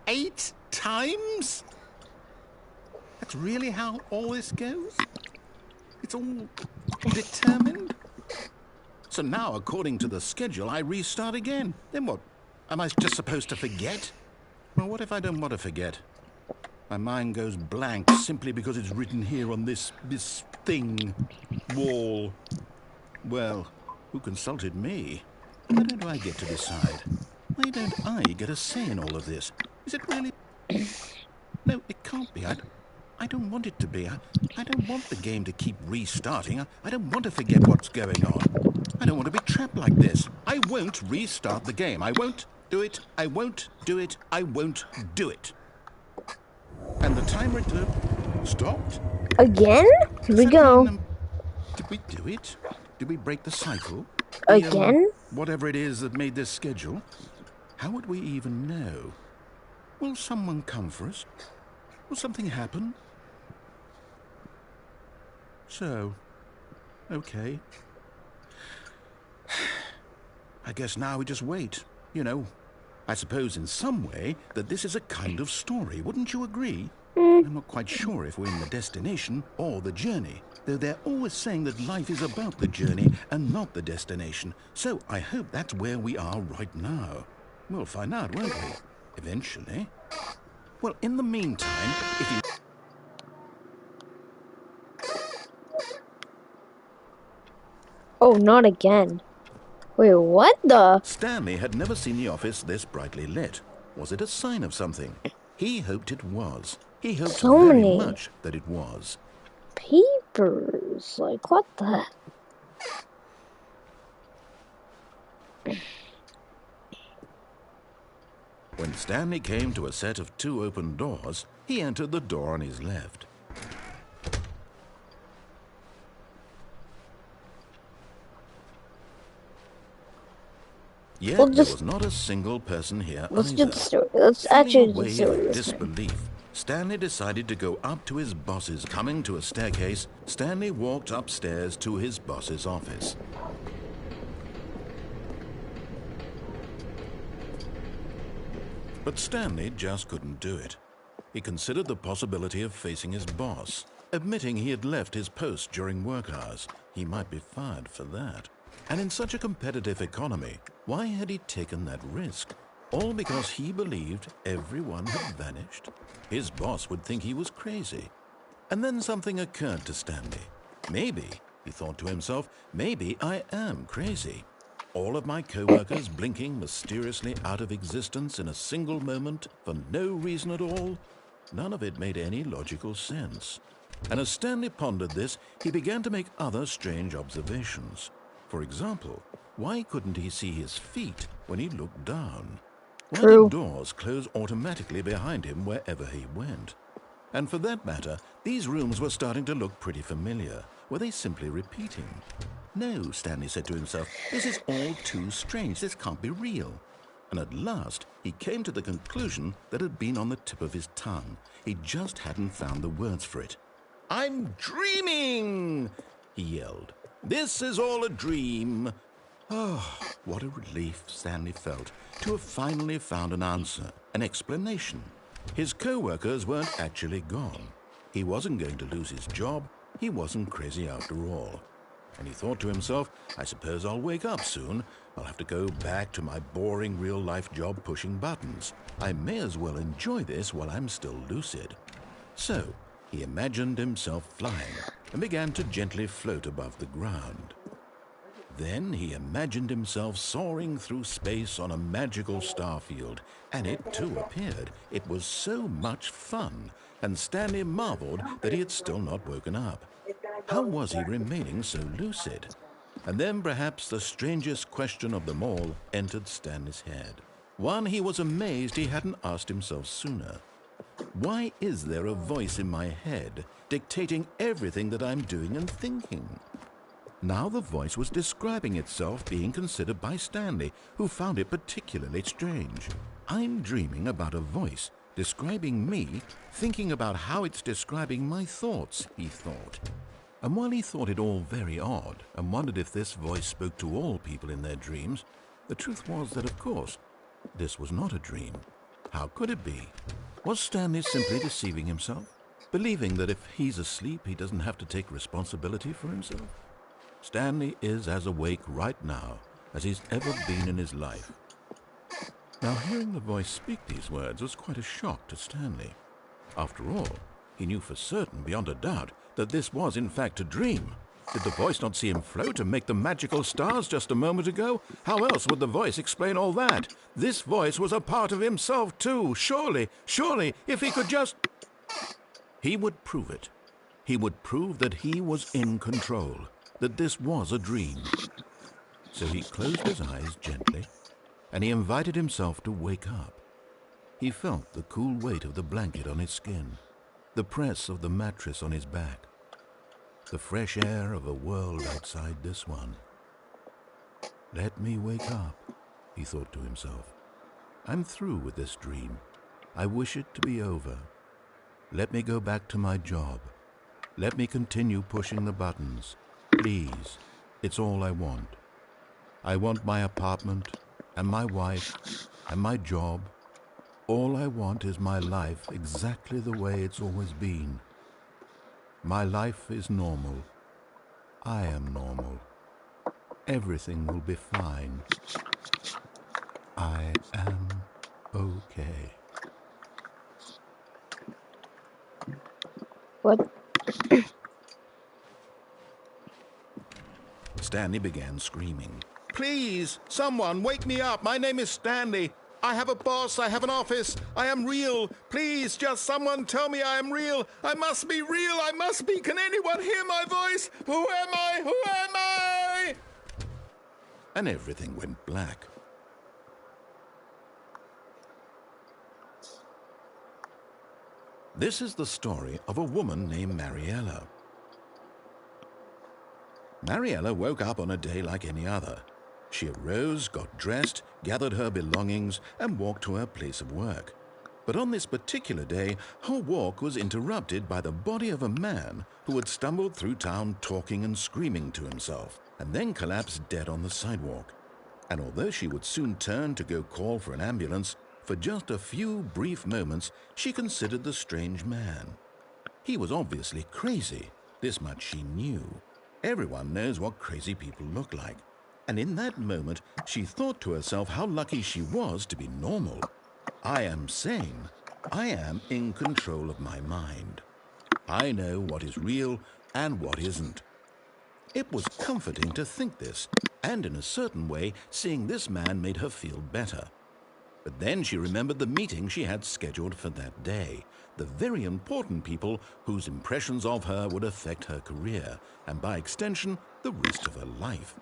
eight times? That's really how all this goes? It's all determined? So now, according to the schedule, I restart again. Then what? Am I just supposed to forget? Well, what if I don't want to forget? My mind goes blank simply because it's written here on this thing, wall. Well, who consulted me? Why don't I get to decide? Why don't I get a say in all of this? Is it really? No, it can't be. I don't want it to be. I don't want the game to keep restarting. I don't want to forget what's going on. I don't want to be trapped like this. I won't restart the game. I won't do it. I won't do it. I won't do it. And the timer stopped? Again? Here Does we that go. mean, did we do it? Did we break the cycle? Again? Whatever it is that made this schedule? How would we even know? Will someone come for us? Will something happen? So, okay. I guess now we just wait. You know, I suppose in some way that this is a kind of story. Wouldn't you agree? I'm not quite sure if we're in the destination or the journey, though they're always saying that life is about the journey and not the destination. So I hope that's where we are right now. We'll find out, won't we? Eventually. Well, in the meantime, if you... Oh, not again. Wait, what the? Stanley had never seen the office this brightly lit. Was it a sign of something? He hoped it was. He hoped So very many much that it was. papers. Like, what the? When Stanley came to a set of 2 open doors, he entered the door on his left. Yet there was not a single person here Let's do either. the story. Let's Feeling actually a do the wave story of this time. disbelief, Stanley decided to go up to his boss's. Coming to a staircase, Stanley walked upstairs to his boss's office. But Stanley just couldn't do it. He considered the possibility of facing his boss, admitting he had left his post during work hours. He might be fired for that. And in such a competitive economy, why had he taken that risk? All because he believed everyone had vanished. His boss would think he was crazy. And then something occurred to Stanley. Maybe, he thought to himself, maybe I am crazy. All of my co-workers blinking mysteriously out of existence in a single moment for no reason at all. None of it made any logical sense. And as Stanley pondered this, he began to make other strange observations. For example, why couldn't he see his feet when he looked down? Why True. did doors close automatically behind him wherever he went? And for that matter, these rooms were starting to look pretty familiar. Were they simply repeating? No, Stanley said to himself, this is all too strange. This can't be real. And at last, he came to the conclusion that had been on the tip of his tongue. He just hadn't found the words for it. I'm dreaming, he yelled. This is all a dream. Oh, what a relief Stanley felt to have finally found an answer, an explanation. His co-workers weren't actually gone. He wasn't going to lose his job. He wasn't crazy after all. And he thought to himself, I suppose I'll wake up soon. I'll have to go back to my boring real-life job pushing buttons. I may as well enjoy this while I'm still lucid. So, he imagined himself flying and began to gently float above the ground. Then he imagined himself soaring through space on a magical starfield, and it too appeared. It was so much fun, and Stanley marveled that he had still not woken up. How was he remaining so lucid? And then perhaps the strangest question of them all entered Stanley's head. One he was amazed he hadn't asked himself sooner. Why is there a voice in my head dictating everything that I'm doing and thinking? Now the voice was describing itself being considered by Stanley, who found it particularly strange. I'm dreaming about a voice describing me, thinking about how it's describing my thoughts, he thought. And while he thought it all very odd and wondered if this voice spoke to all people in their dreams, the truth was that, of course, this was not a dream. How could it be? Was Stanley simply deceiving himself, believing that if he's asleep, he doesn't have to take responsibility for himself? Stanley is as awake right now as he's ever been in his life. Now, hearing the voice speak these words was quite a shock to Stanley. After all, he knew for certain, beyond a doubt, that this was in fact a dream. Did the voice not see him float and make the magical stars just a moment ago? How else would the voice explain all that? This voice was a part of himself too. Surely, if he could just... He would prove it. He would prove that he was in control, that this was a dream. So he closed his eyes gently, and he invited himself to wake up. He felt the cool weight of the blanket on his skin, the press of the mattress on his back, the fresh air of a world outside this one. Let me wake up, he thought to himself. I'm through with this dream. I wish it to be over. Let me go back to my job. Let me continue pushing the buttons. Please, it's all I want. I want my apartment and my wife and my job. All I want is my life exactly the way it's always been. My life is normal. I am normal. Everything will be fine. I am okay. What? Stanley began screaming. Please, someone, wake me up. My name is Stanley. I have a boss. I have an office. I am real. Please, just someone tell me I am real. I must be real. I must be. Can anyone hear my voice? Who am I? Who am I? And everything went black. This is the story of a woman named Mariella. Mariella woke up on a day like any other. She arose, got dressed, gathered her belongings, and walked to her place of work. But on this particular day, her walk was interrupted by the body of a man who had stumbled through town talking and screaming to himself, and then collapsed dead on the sidewalk. And although she would soon turn to go call for an ambulance, for just a few brief moments she considered the strange man. He was obviously crazy. This much she knew. Everyone knows what crazy people look like. And in that moment, she thought to herself how lucky she was to be normal. I am sane. I am in control of my mind. I know what is real and what isn't. It was comforting to think this, and in a certain way, seeing this man made her feel better. But then she remembered the meeting she had scheduled for that day, the very important people whose impressions of her would affect her career, and by extension, the rest of her life.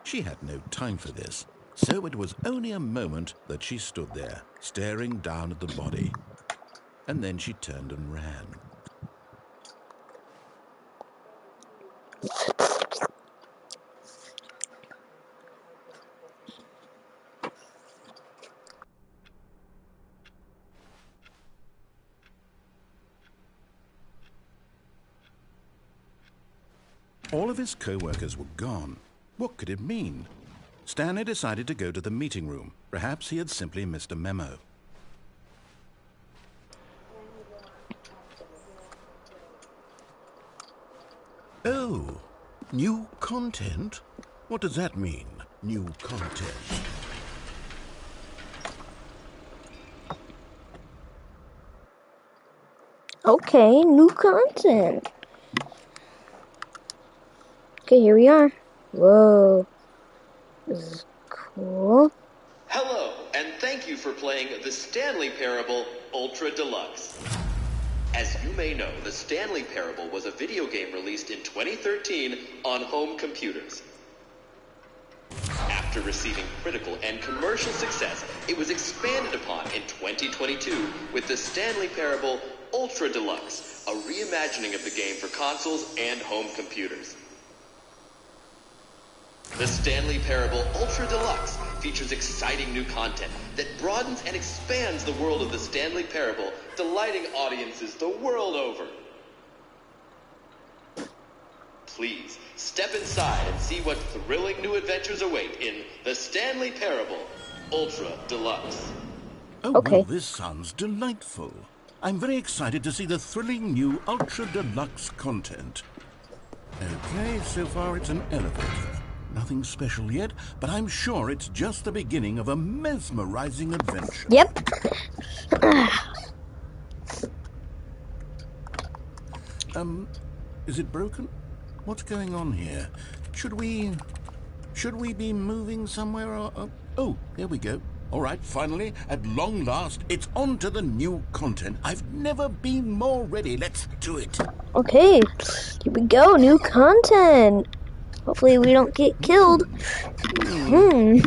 She had no time for this, so it was only a moment that she stood there, staring down at the body. And then she turned and ran. All of his co-workers were gone. What could it mean? Stanley decided to go to the meeting room. Perhaps he had simply missed a memo. Oh, new content? What does that mean, new content? Okay, new content. Okay, here we are. Whoa. This is cool. Hello, and thank you for playing the Stanley Parable Ultra Deluxe. As you may know, the Stanley Parable was a video game released in 2013 on home computers. After receiving critical and commercial success, it was expanded upon in 2022 with the Stanley Parable Ultra Deluxe, a reimagining of the game for consoles and home computers. The Stanley Parable Ultra Deluxe features exciting new content that broadens and expands the world of the Stanley Parable, delighting audiences the world over. Please, step inside and see what thrilling new adventures await in the Stanley Parable Ultra Deluxe. Oh, Okay. well, this sounds delightful. I'm very excited to see the thrilling new Ultra Deluxe content. Okay, so far it's an elevator. Nothing special yet, but I'm sure it's just the beginning of a mesmerizing adventure. Yep. Is it broken? What's going on here? Should we be moving somewhere or... Oh, there we go. All right, finally, at long last, it's on to the new content. I've never been more ready. Let's do it. Okay, here we go. New content. Hopefully we don't get killed. I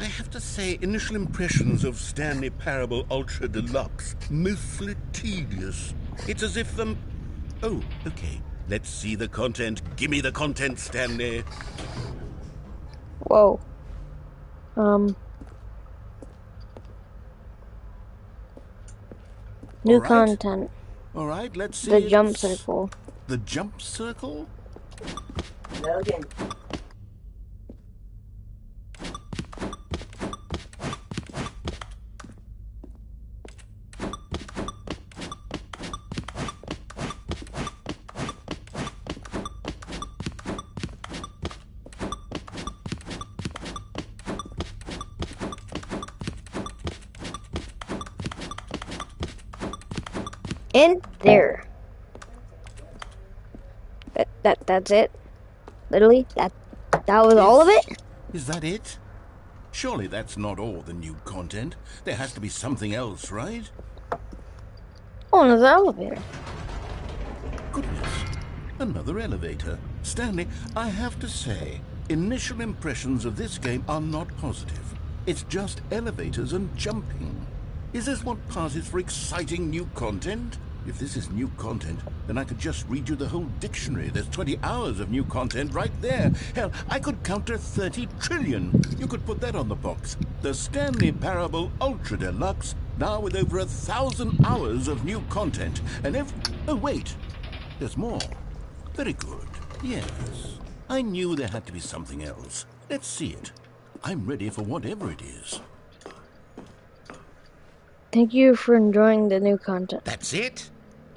have to say, initial impressions of Stanley Parable Ultra Deluxe, mostly tedious. It's as if Oh, okay. Let's see the content. Give me the content, Stanley. Whoa. New right. content. All right, let's see. The jump circle. The jump circle? Logan. And there. That's it. Literally, that was all of it? Is that it? Surely that's not all the new content. There has to be something else, right? Oh, another elevator. Goodness. Another elevator. Stanley, I have to say, initial impressions of this game are not positive. It's just elevators and jumping. Is this what passes for exciting new content? If this is new content, then I could just read you the whole dictionary. There's 20 hours of new content right there. Hell, I could count to 30 trillion. You could put that on the box. The Stanley Parable Ultra Deluxe, now with over 1,000 hours of new content. And oh, wait. There's more. Very good. Yes. I knew there had to be something else. Let's see it. I'm ready for whatever it is. Thank you for enjoying the new content. That's it?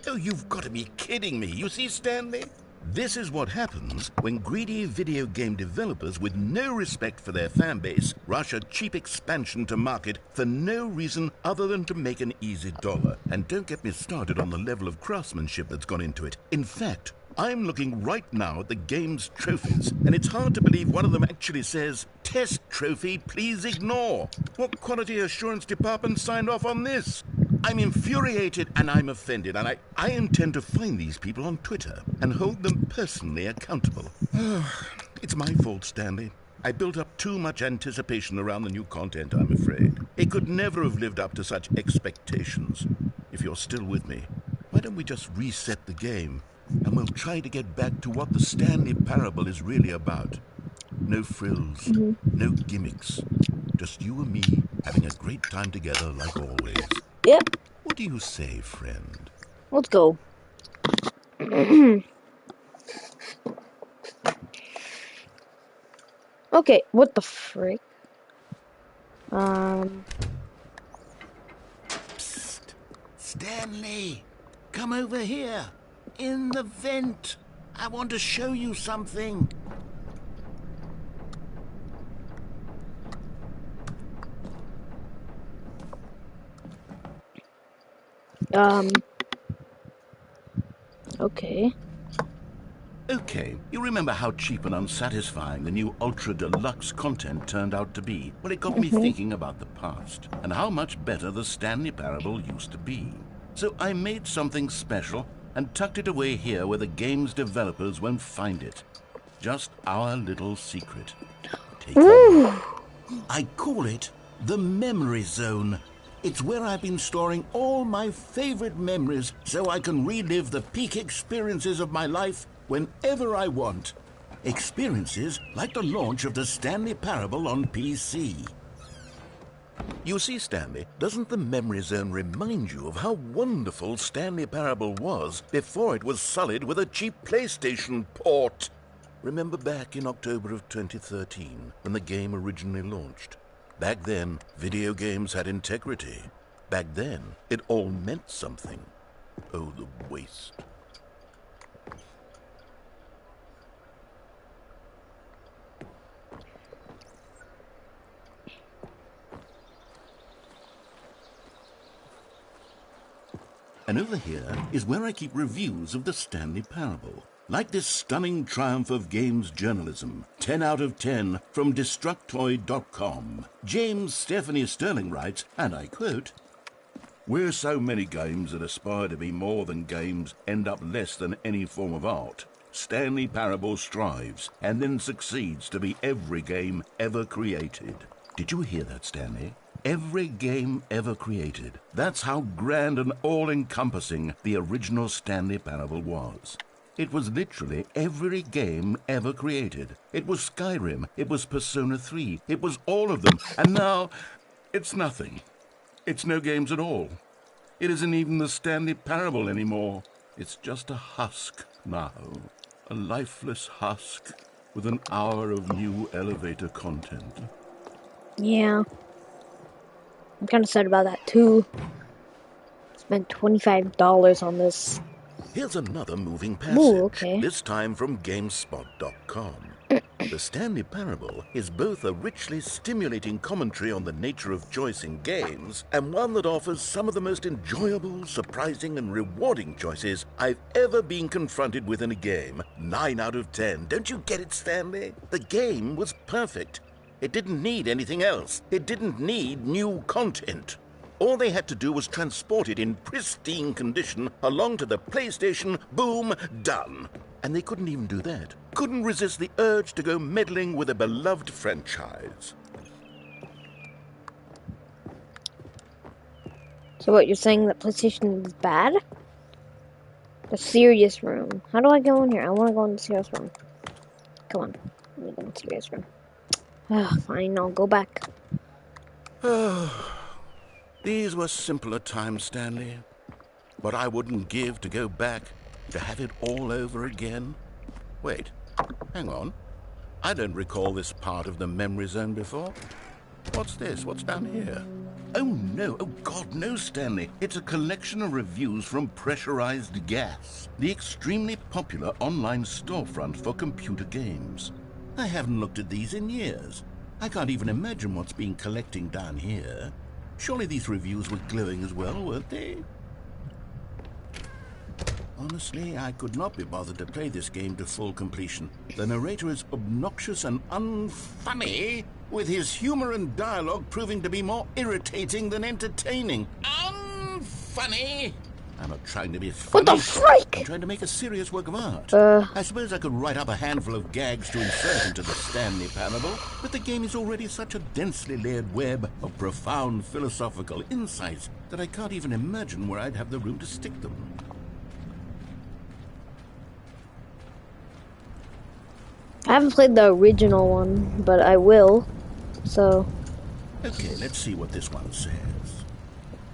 Oh, you've got to be kidding me. You see, Stanley? This is what happens when greedy video game developers with no respect for their fan base rush a cheap expansion to market for no reason other than to make an easy dollar. And don't get me started on the level of craftsmanship that's gone into it. In fact, I'm looking right now at the game's trophies, and it's hard to believe one of them actually says, "Test trophy, please ignore." What quality assurance department signed off on this? I'm infuriated and I'm offended, and I intend to find these people on Twitter and hold them personally accountable. It's my fault, Stanley. I built up too much anticipation around the new content, I'm afraid. It could never have lived up to such expectations. If you're still with me, why don't we just reset the game, and we'll try to get back to what the Stanley Parable is really about. No frills, no gimmicks. Just you and me having a great time together like always. Yep. What do you say, friend? Let's go. Okay, what the frick? Psst. Stanley, come over here. In the vent. I want to show you something. Okay. Okay, you remember how cheap and unsatisfying the new Ultra Deluxe content turned out to be? Well, it got me thinking about the past and how much better the Stanley Parable used to be. So I made something special and tucked it away here where the game's developers won't find it. Just our little secret. Take it. I call it the Memory Zone. It's where I've been storing all my favorite memories so I can relive the peak experiences of my life whenever I want. Experiences like the launch of the Stanley Parable on PC. You see, Stanley, doesn't the Memory Zone remind you of how wonderful Stanley Parable was before it was sullied with a cheap PlayStation port? Remember back in October of 2013 when the game originally launched? Back then, video games had integrity. Back then, it all meant something. Oh, the waste. And over here is where I keep reviews of the Stanley Parable. Like this stunning triumph of games journalism, 10 out of 10 from Destructoid.com. James Stephanie Sterling writes, and I quote, "Where so many games that aspire to be more than games end up less than any form of art, Stanley Parable strives and then succeeds to be every game ever created." Did you hear that, Stanley? Every game ever created. That's how grand and all-encompassing the original Stanley Parable was. It was literally every game ever created. It was Skyrim, it was Persona 3, it was all of them, and now it's nothing. It's no games at all. It isn't even the Stanley Parable anymore. It's just a husk now. A lifeless husk with an hour of new elevator content. Yeah. I'm kind of sad about that too. Spent $25 on this. Here's another moving passage, okay. this time from GameSpot.com. The Stanley Parable is both a richly stimulating commentary on the nature of choice in games and one that offers some of the most enjoyable, surprising, and rewarding choices I've ever been confronted with in a game. 9 out of 10. Don't you get it, Stanley? The game was perfect. It didn't need anything else. It didn't need new content. All they had to do was transport it in pristine condition along to the PlayStation, boom, done. And they couldn't even do that. Couldn't resist the urge to go meddling with a beloved franchise. So what, you're saying that PlayStation is bad? The serious room. How do I go in here? I want to go in the serious room. Come on. Let me go in the serious room. Fine, I'll go back. These were simpler times, Stanley. But I wouldn't give to go back, to have it all over again. Wait, hang on. I don't recall this part of the Memory Zone before. What's this? What's down here? Oh no, oh God, no, Stanley. It's a collection of reviews from Pressurized Gas, the extremely popular online storefront for computer games. I haven't looked at these in years. I can't even imagine what's been collecting down here. Surely these reviews were glowing as well, weren't they? Honestly, I could not be bothered to play this game to full completion. The narrator is obnoxious and unfunny, with his humor and dialogue proving to be more irritating than entertaining. Unfunny! I'm not trying to be funny. What the frick? I'm trying to make a serious work of art. I suppose I could write up a handful of gags to insert into the Stanley Parable, but the game is already such a densely layered web of profound philosophical insights that I can't even imagine where I'd have the room to stick them. I haven't played the original one, but I will, so... Okay, let's see what this one says.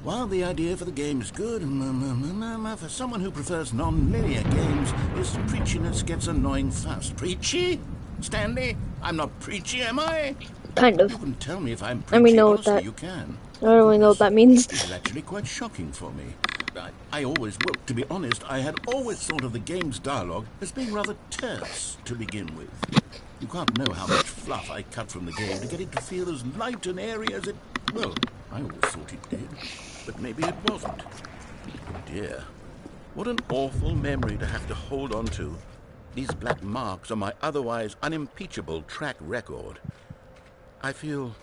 While the idea for the game is good, for someone who prefers non-linear games, this preachiness gets annoying fast. Preachy? Stanley? I'm not preachy, am I? Kind of. You can tell me if I'm preachy. Let me know what Honestly, that... you can. I don't really know what that means. This is actually quite shocking for me. I always, well, to be honest, I had always thought of the game's dialogue as being rather terse to begin with. You can't know how much fluff I cut from the game to get it to feel as light and airy as it... Well, I always thought it did, but maybe it wasn't. Oh dear. What an awful memory to have to hold on to. These black marks on my otherwise unimpeachable track record. I feel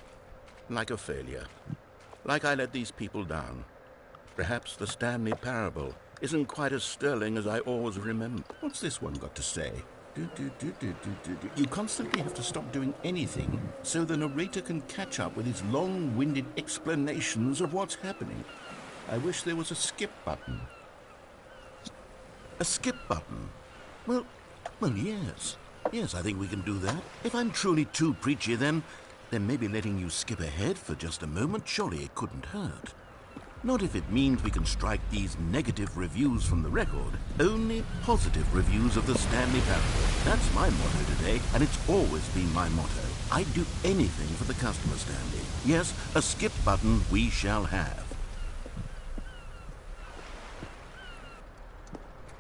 like a failure. Like I let these people down. Perhaps the Stanley Parable isn't quite as sterling as I always remember. What's this one got to say? You constantly have to stop doing anything so the narrator can catch up with his long-winded explanations of what's happening. I wish there was a skip button. A skip button? Well, yes. Yes, I think we can do that. If I'm truly too preachy, then maybe letting you skip ahead for just a moment, surely it couldn't hurt. Not if it means we can strike these negative reviews from the record. Only positive reviews of the Stanley Parable. That's my motto today, and it's always been my motto. I'd do anything for the customer, Stanley. Yes, a skip button we shall have.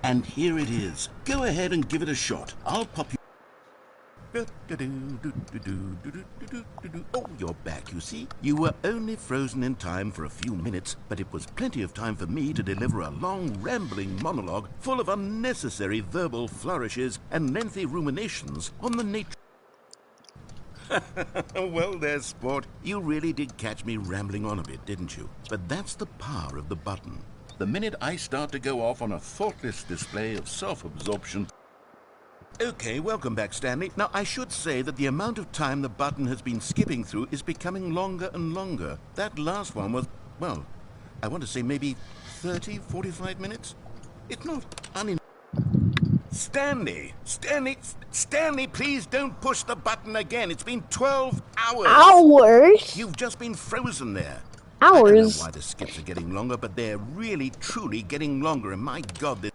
And here it is. Go ahead and give it a shot. I'll pop you... Oh, you're back, you see. You were only frozen in time for a few minutes, but it was plenty of time for me to deliver a long, rambling monologue full of unnecessary verbal flourishes and lengthy ruminations on the nature... Well, there, sport. You really did catch me rambling on a bit, didn't you? But that's the power of the button. The minute I start to go off on a thoughtless display of self-absorption... Okay, welcome back, Stanley. Now, I should say that the amount of time the button has been skipping through is becoming longer and longer. That last one was, well, I want to say maybe 30, 45 minutes? It's not Stanley! Stanley, please don't push the button again. It's been 12 hours. Hours? You've just been frozen there. Hours? I don't know why the skips are getting longer, but they're really, truly getting longer, and my God, this...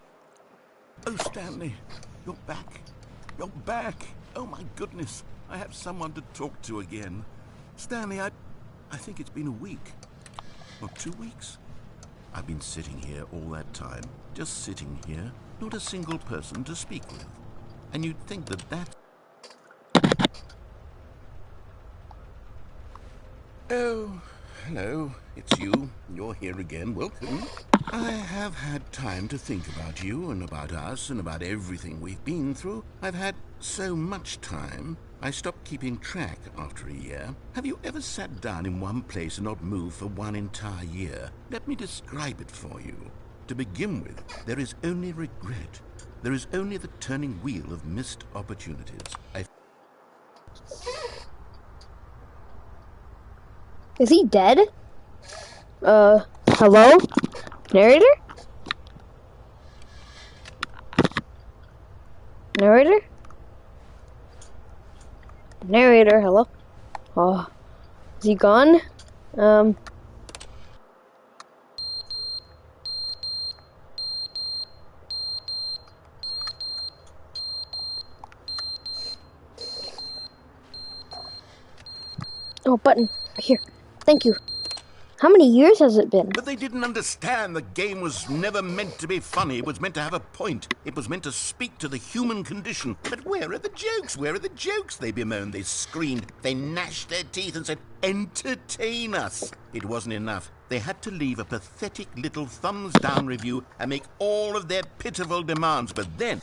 Oh, Stanley, you're back. You're back. Oh, my goodness. I have someone to talk to again. Stanley, I think it's been a week. Or 2 weeks. I've been sitting here all that time. Just sitting here. Not a single person to speak with. And you'd think that... Oh, hello. It's you. You're here again. Welcome. I have had time to think about you and about us and about everything we've been through. I've had so much time. I stopped keeping track after a year. Have you ever sat down in one place and not moved for one entire year? Let me describe it for you. To begin with, there is only regret. There is only the turning wheel of missed opportunities. Is he dead? Hello? Narrator? Narrator? Narrator, hello? Oh, is he gone? Oh, button. Right here. Thank you. How many years has it been? But they didn't understand the game was never meant to be funny. It was meant to have a point. It was meant to speak to the human condition. But where are the jokes? Where are the jokes? They bemoaned, they screamed, they gnashed their teeth and said, entertain us. It wasn't enough. They had to leave a pathetic little thumbs down review and make all of their pitiful demands. But then...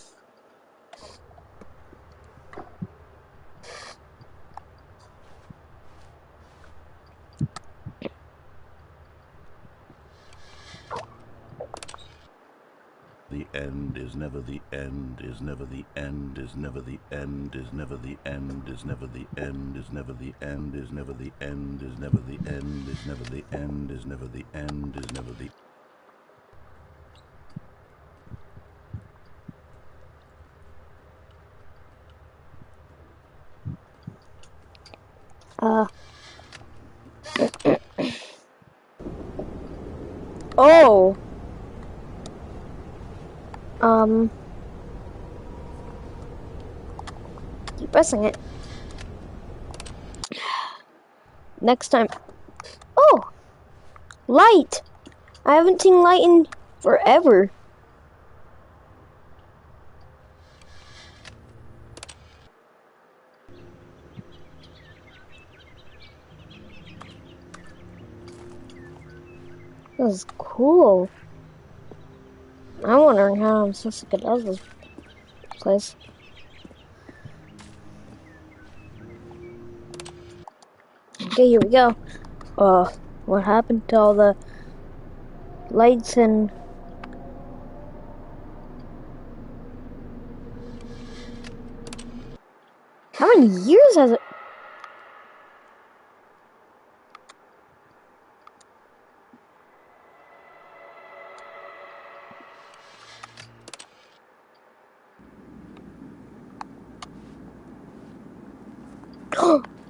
The end is never the end, is never the end, is never the end, is never the end, is never the end, is never the end, is never the end, is never the end, is never the end, is never the end, is never the... Oh. Keep pressing it. Next time. Oh! Light! I haven't seen light in forever. This is cool. I'm wondering how I'm supposed to get out of this place. Okay, here we go. What happened to all the lights and... How many years has it...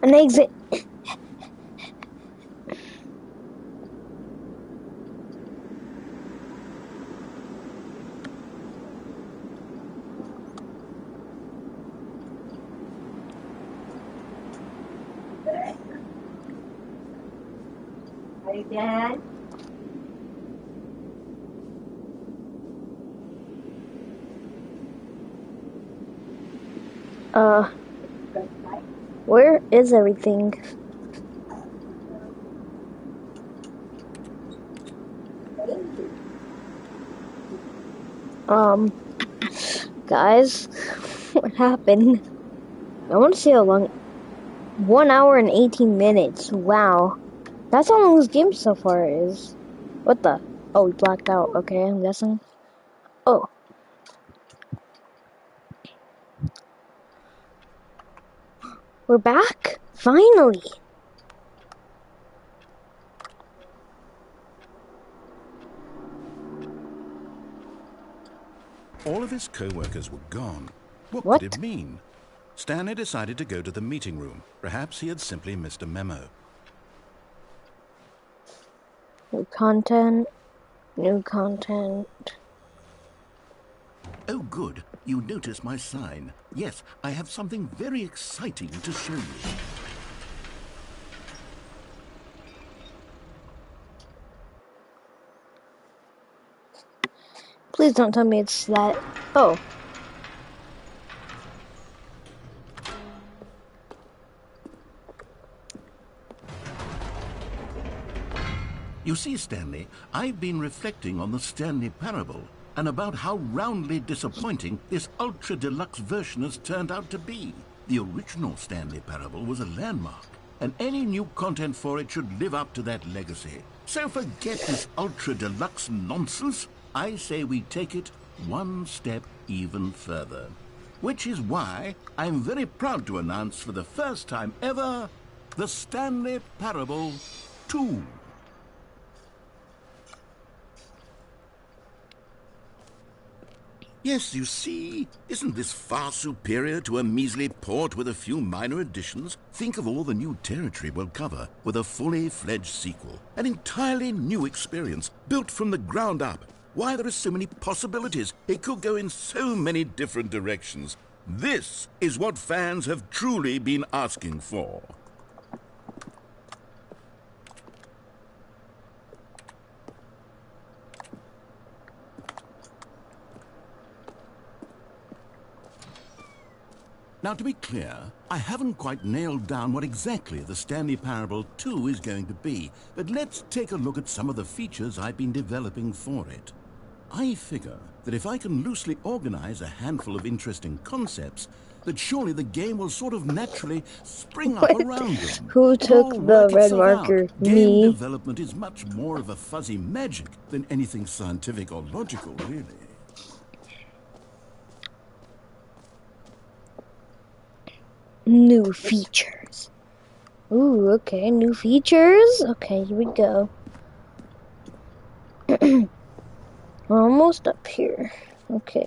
An exit! Ready, Dad? Where is everything? Guys, what happened? I want to see how long... 1 hour and 18 minutes. Wow. That's how long this game so far is. What the? Oh, we blacked out. Okay, I'm guessing. Oh. We're back? Finally! All of his co-workers were gone. What What? could it mean? Stanley decided to go to the meeting room. Perhaps he had simply missed a memo. New content. New content. Oh, good. You notice my sign. Yes, I have something very exciting to show you. Please don't tell me it's that. Oh. You see, Stanley, I've been reflecting on the Stanley parable and about how roundly disappointing this ultra-deluxe version has turned out to be. The original Stanley parable was a landmark, and any new content for it should live up to that legacy. So forget this ultra-deluxe nonsense. I say we take it one step even further. Which is why I'm very proud to announce for the first time ever, the Stanley Parable 2. Yes, you see, isn't this far superior to a measly port with a few minor additions? Think of all the new territory we'll cover with a fully fledged sequel. An entirely new experience, built from the ground up. Why, there are so many possibilities. It could go in so many different directions. This is what fans have truly been asking for. Now, to be clear, I haven't quite nailed down what exactly the Stanley Parable 2 is going to be, but let's take a look at some of the features I've been developing for it. I figure that if I can loosely organize a handful of interesting concepts, that surely the game will sort of naturally spring up around them. Who took It'll all the work red itself marker? out. Game Me. development is much more of a fuzzy magic than anything scientific or logical, really. New features. Ooh, okay, new features. Okay, here we go. We're almost up here. Okay.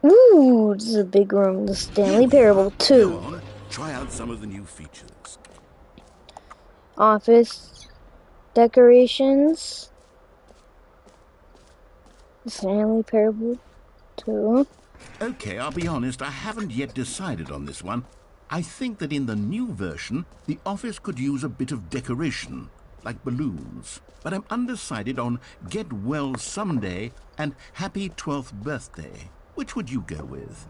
Ooh, this is a big room. The Stanley Parable 2. Go on, try out some of the new features. Office decorations. The Stanley Parable 2. Okay, I'll be honest, I haven't yet decided on this one. I think that in the new version, the office could use a bit of decoration, like balloons. But I'm undecided on Get Well Someday and Happy 12th Birthday. Which would you go with?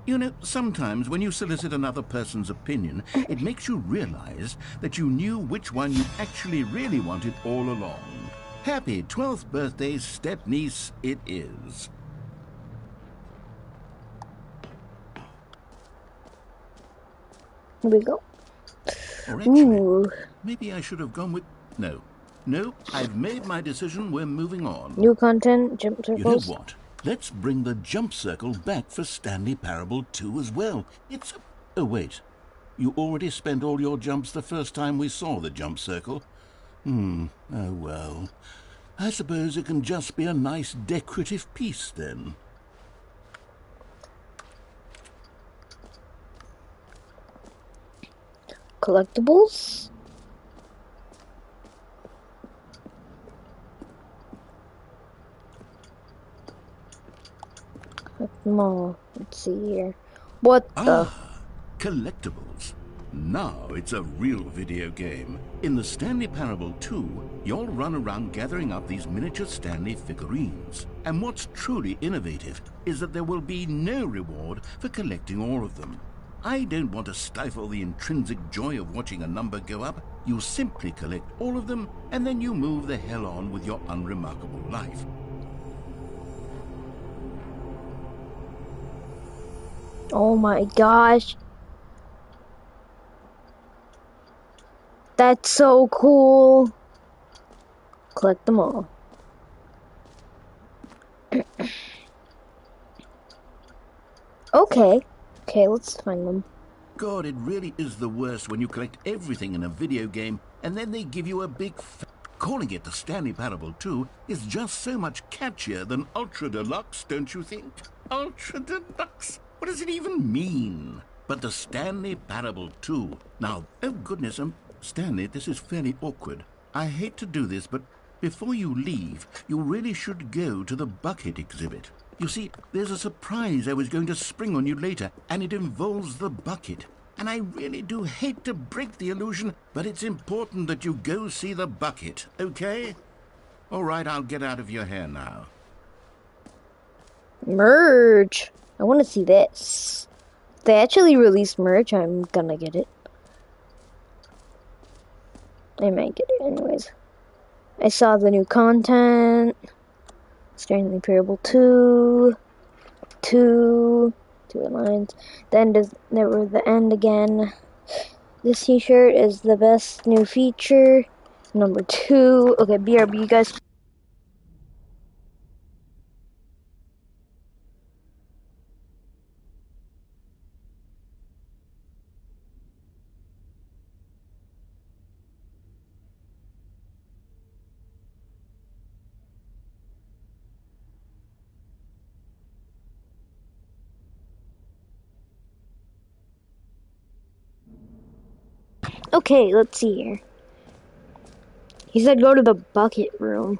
You know, sometimes when you solicit another person's opinion, it makes you realize that you knew which one you actually really wanted all along. Happy 12th birthday, step-niece, it is. Here we go. Or actually, Ooh, maybe I should have gone with... No, I've made my decision, we're moving on. new content, jump You know circles. what? Let's bring the jump circle back for Stanley Parable 2 as well. It's a... Oh, wait. You already spent all your jumps the first time we saw the jump circle? Oh well. I suppose it can just be a nice decorative piece then. Collectibles. Collect them all. Let's see here. What the? Collectibles. Now it's a real video game. In the Stanley Parable 2, you'll run around gathering up these miniature Stanley figurines. And what's truly innovative is that there will be no reward for collecting all of them. I don't want to stifle the intrinsic joy of watching a number go up. You simply collect all of them, and then you move the hell on with your unremarkable life. Oh my gosh. That's so cool. Collect them all. Okay. Okay, let's find them. God, it really is the worst when you collect everything in a video game and then they give you a big Calling it the Stanley Parable 2 is just so much catchier than Ultra Deluxe, don't you think? Ultra Deluxe? What does it even mean? But the Stanley Parable 2. Now, oh goodness, Stanley, this is fairly awkward. I hate to do this, but before you leave, you really should go to the bucket exhibit. You see, there's a surprise I was going to spring on you later, and it involves the bucket. And I really do hate to break the illusion, but it's important that you go see the bucket, okay? All right, I'll get out of your hair now. Merch. I want to see this. If they actually released merch, I'm gonna get it. I might get it anyways. I saw the new content. Stanley Parable 2 lines. Then there were the end again. This t-shirt is the best new feature. Number 2. Okay, BRB, you guys. Okay, let's see here. He said go to the bucket room.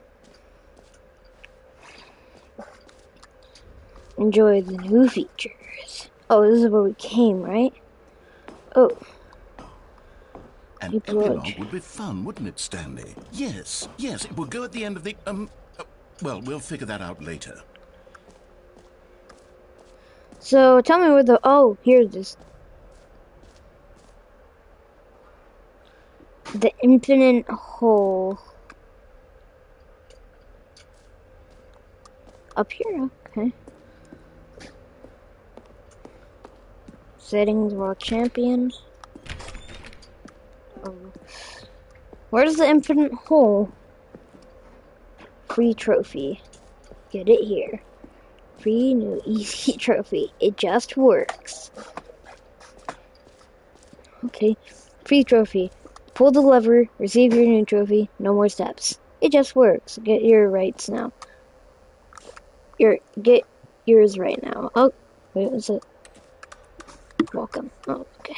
Enjoy the new features. Oh, this is where we came, right? Oh. An epilogue would be fun, wouldn't it, Stanley? Yes, it will go at the end of the, well, we'll figure that out later. So tell me where the... Oh, here it is. The infinite hole. Up here, okay. Settings, world champions. Where's the infinite hole? Free trophy. Get it here. Free new easy trophy. It just works. Okay. Free trophy. Pull the lever, receive your new trophy, no more steps. It just works. Get your rights now. Get yours right now. Oh, wait, what's it? Welcome. Oh, okay.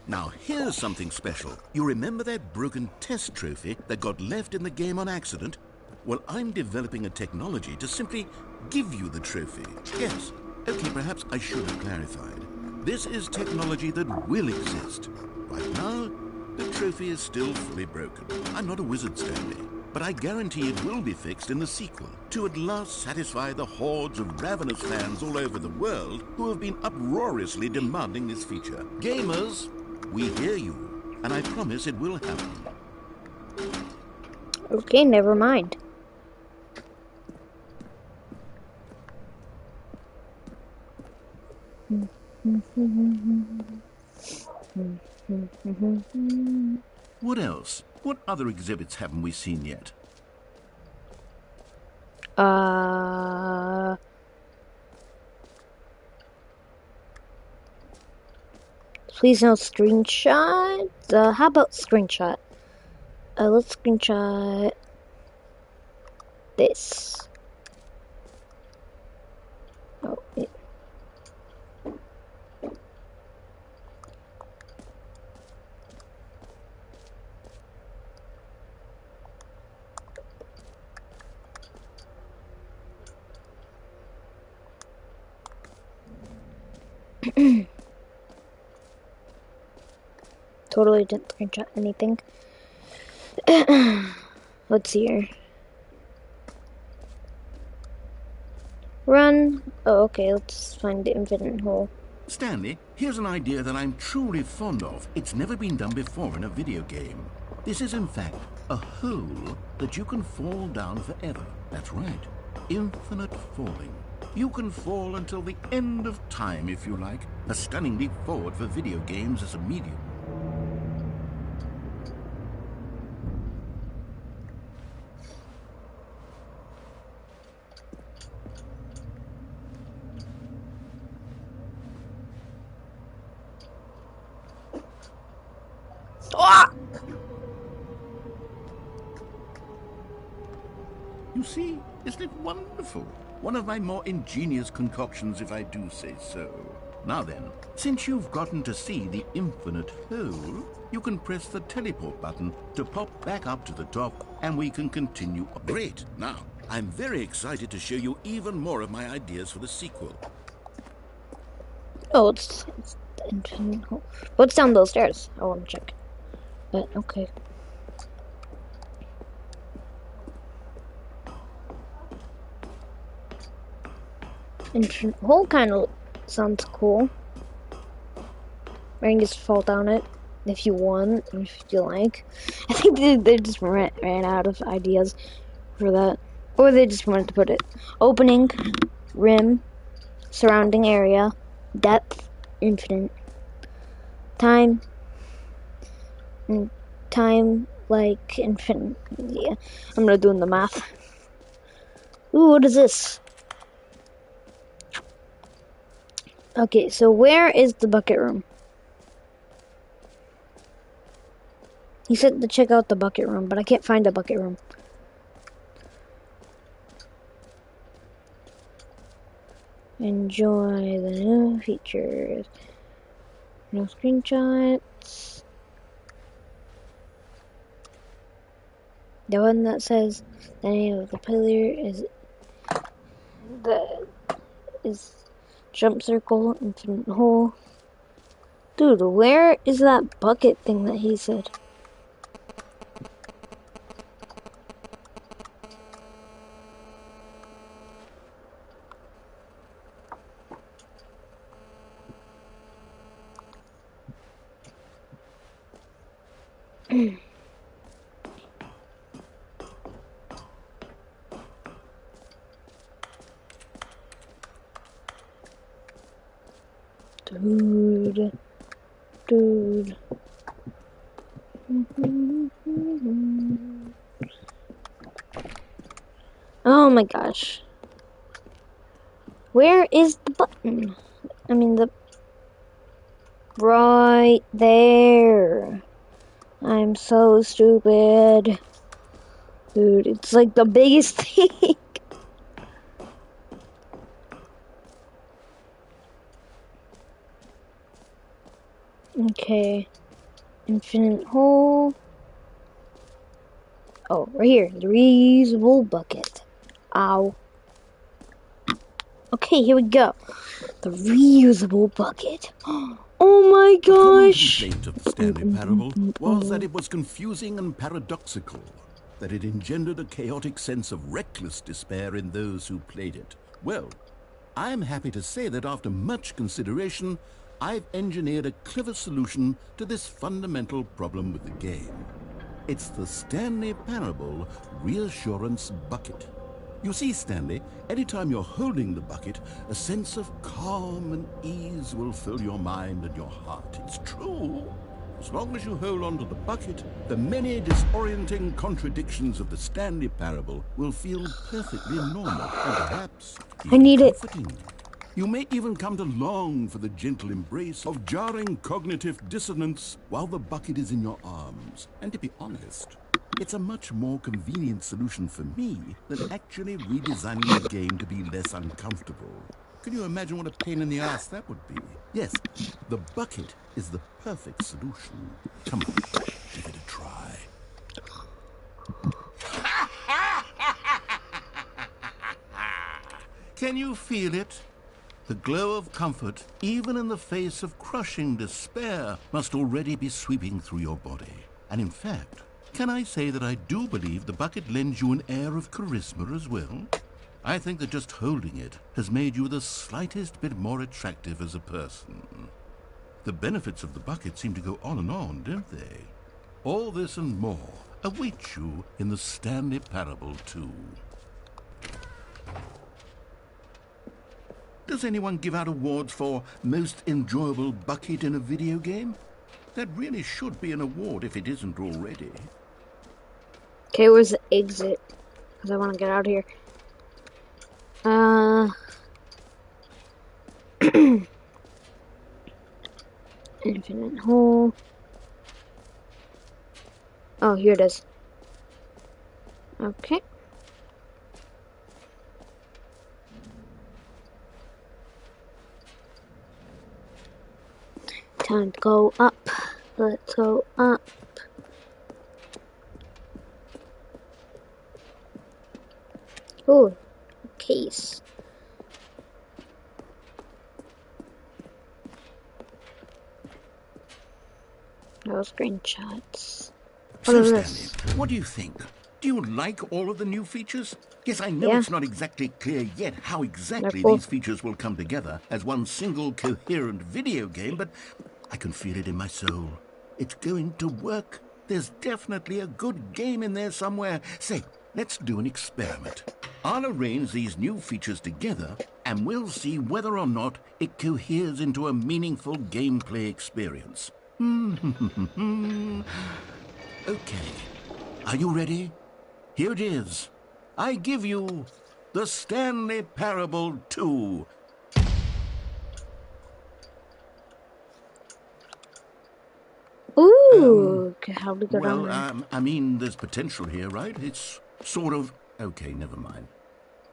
Now, here's something special. You remember that broken test trophy that got left in the game on accident? Well, I'm developing a technology to simply give you the trophy. Yes. Okay, perhaps I should have clarified. This is technology that will exist. Right now, the trophy is still fully broken. I'm not a wizard, Stanley, but I guarantee it will be fixed in the sequel to at last satisfy the hordes of ravenous fans all over the world who have been uproariously demanding this feature. Gamers, we hear you, and I promise it will happen. Okay, never mind. What else? What other exhibits haven't we seen yet? Please no screenshot. How about screenshot? Let's screenshot this. Oh, yeah. Totally didn't screenshot anything. Let's see here. Run. Oh, okay, let's find the infinite hole. Stanley, here's an idea that I'm truly fond of. It's never been done before in a video game. This is, in fact, a hole that you can fall down forever. That's right. Infinite falling. You can fall until the end of time, if you like. A stunning leap forward for video games as a medium. You see, isn't it wonderful? One of my more ingenious concoctions, if I do say so. Now then, since you've gotten to see the infinite hole, you can press the teleport button to pop back up to the top, and we can continue. Great! Now, I'm very excited to show you even more of my ideas for the sequel. Oh, it's the infinite hole. What's down those stairs? I want to check. But, okay. Infinite hole kind of sounds cool. I can just fall down it if you want, if you like. I think they just ran out of ideas for that. Or they just wanted to put it. Opening, rim, surrounding area, depth, infinite. Time like infinite. Yeah, I'm not doing the math. Ooh, what is this? Okay, so where is the bucket room? He said to check out the bucket room, but I can't find the bucket room. Enjoy the new features. No screenshots. The one that says the name of the player is jump circle, infinite hole. Dude, where is that bucket thing that he said? Dude. Dude. Oh my gosh. Where is the button? I mean, the... Right there. I'm so stupid. Dude, it's like the biggest thing. Okay. Infinite hole. Oh, right here. The reusable bucket. Ow. Okay, here we go. The reusable bucket. Oh my The common gosh. complaint of the Stanley Parable was that it was confusing and paradoxical, that it engendered a chaotic sense of reckless despair in those who played it. Well, I am happy to say that after much consideration, I've engineered a clever solution to this fundamental problem with the game. It's the Stanley Parable Reassurance Bucket. You see, Stanley, anytime you're holding the bucket, a sense of calm and ease will fill your mind and your heart. It's true. As long as you hold on to the bucket, the many disorienting contradictions of the Stanley Parable will feel perfectly normal and perhaps I need it. comforting. You may even come to long for the gentle embrace of jarring cognitive dissonance while the bucket is in your arms. And to be honest, it's a much more convenient solution for me than actually redesigning the game to be less uncomfortable. Can you imagine what a pain in the ass that would be? Yes, the bucket is the perfect solution. Come on, give it a try. Can you feel it? The glow of comfort, even in the face of crushing despair, must already be sweeping through your body. And in fact, can I say that I do believe the bucket lends you an air of charisma as well? I think that just holding it has made you the slightest bit more attractive as a person. The benefits of the bucket seem to go on, don't they? All this and more await you in the Stanley Parable 2. Does anyone give out awards for most enjoyable bucket in a video game? That really should be an award if it isn't already. Okay, where's the exit? Because I want to get out of here. Infinite hole. Oh, here it is. Okay. Time to go up. Let's go up. Ooh, case. No screenshots. So, What is Stanley, this? what do you think? Do you like all of the new features? Yes, I know Yeah. it's not exactly clear yet how exactly They're cool. these features will come together as one single coherent video game, but I can feel it in my soul. It's going to work. There's definitely a good game in there somewhere. Say, let's do an experiment. I'll arrange these new features together, and we'll see whether or not it coheres into a meaningful gameplay experience. Okay. Are you ready? Here it is. I give you the Stanley Parable 2. Ooh, how to get on Well, there? I mean, there's potential here, right? It's sort of... Okay, never mind.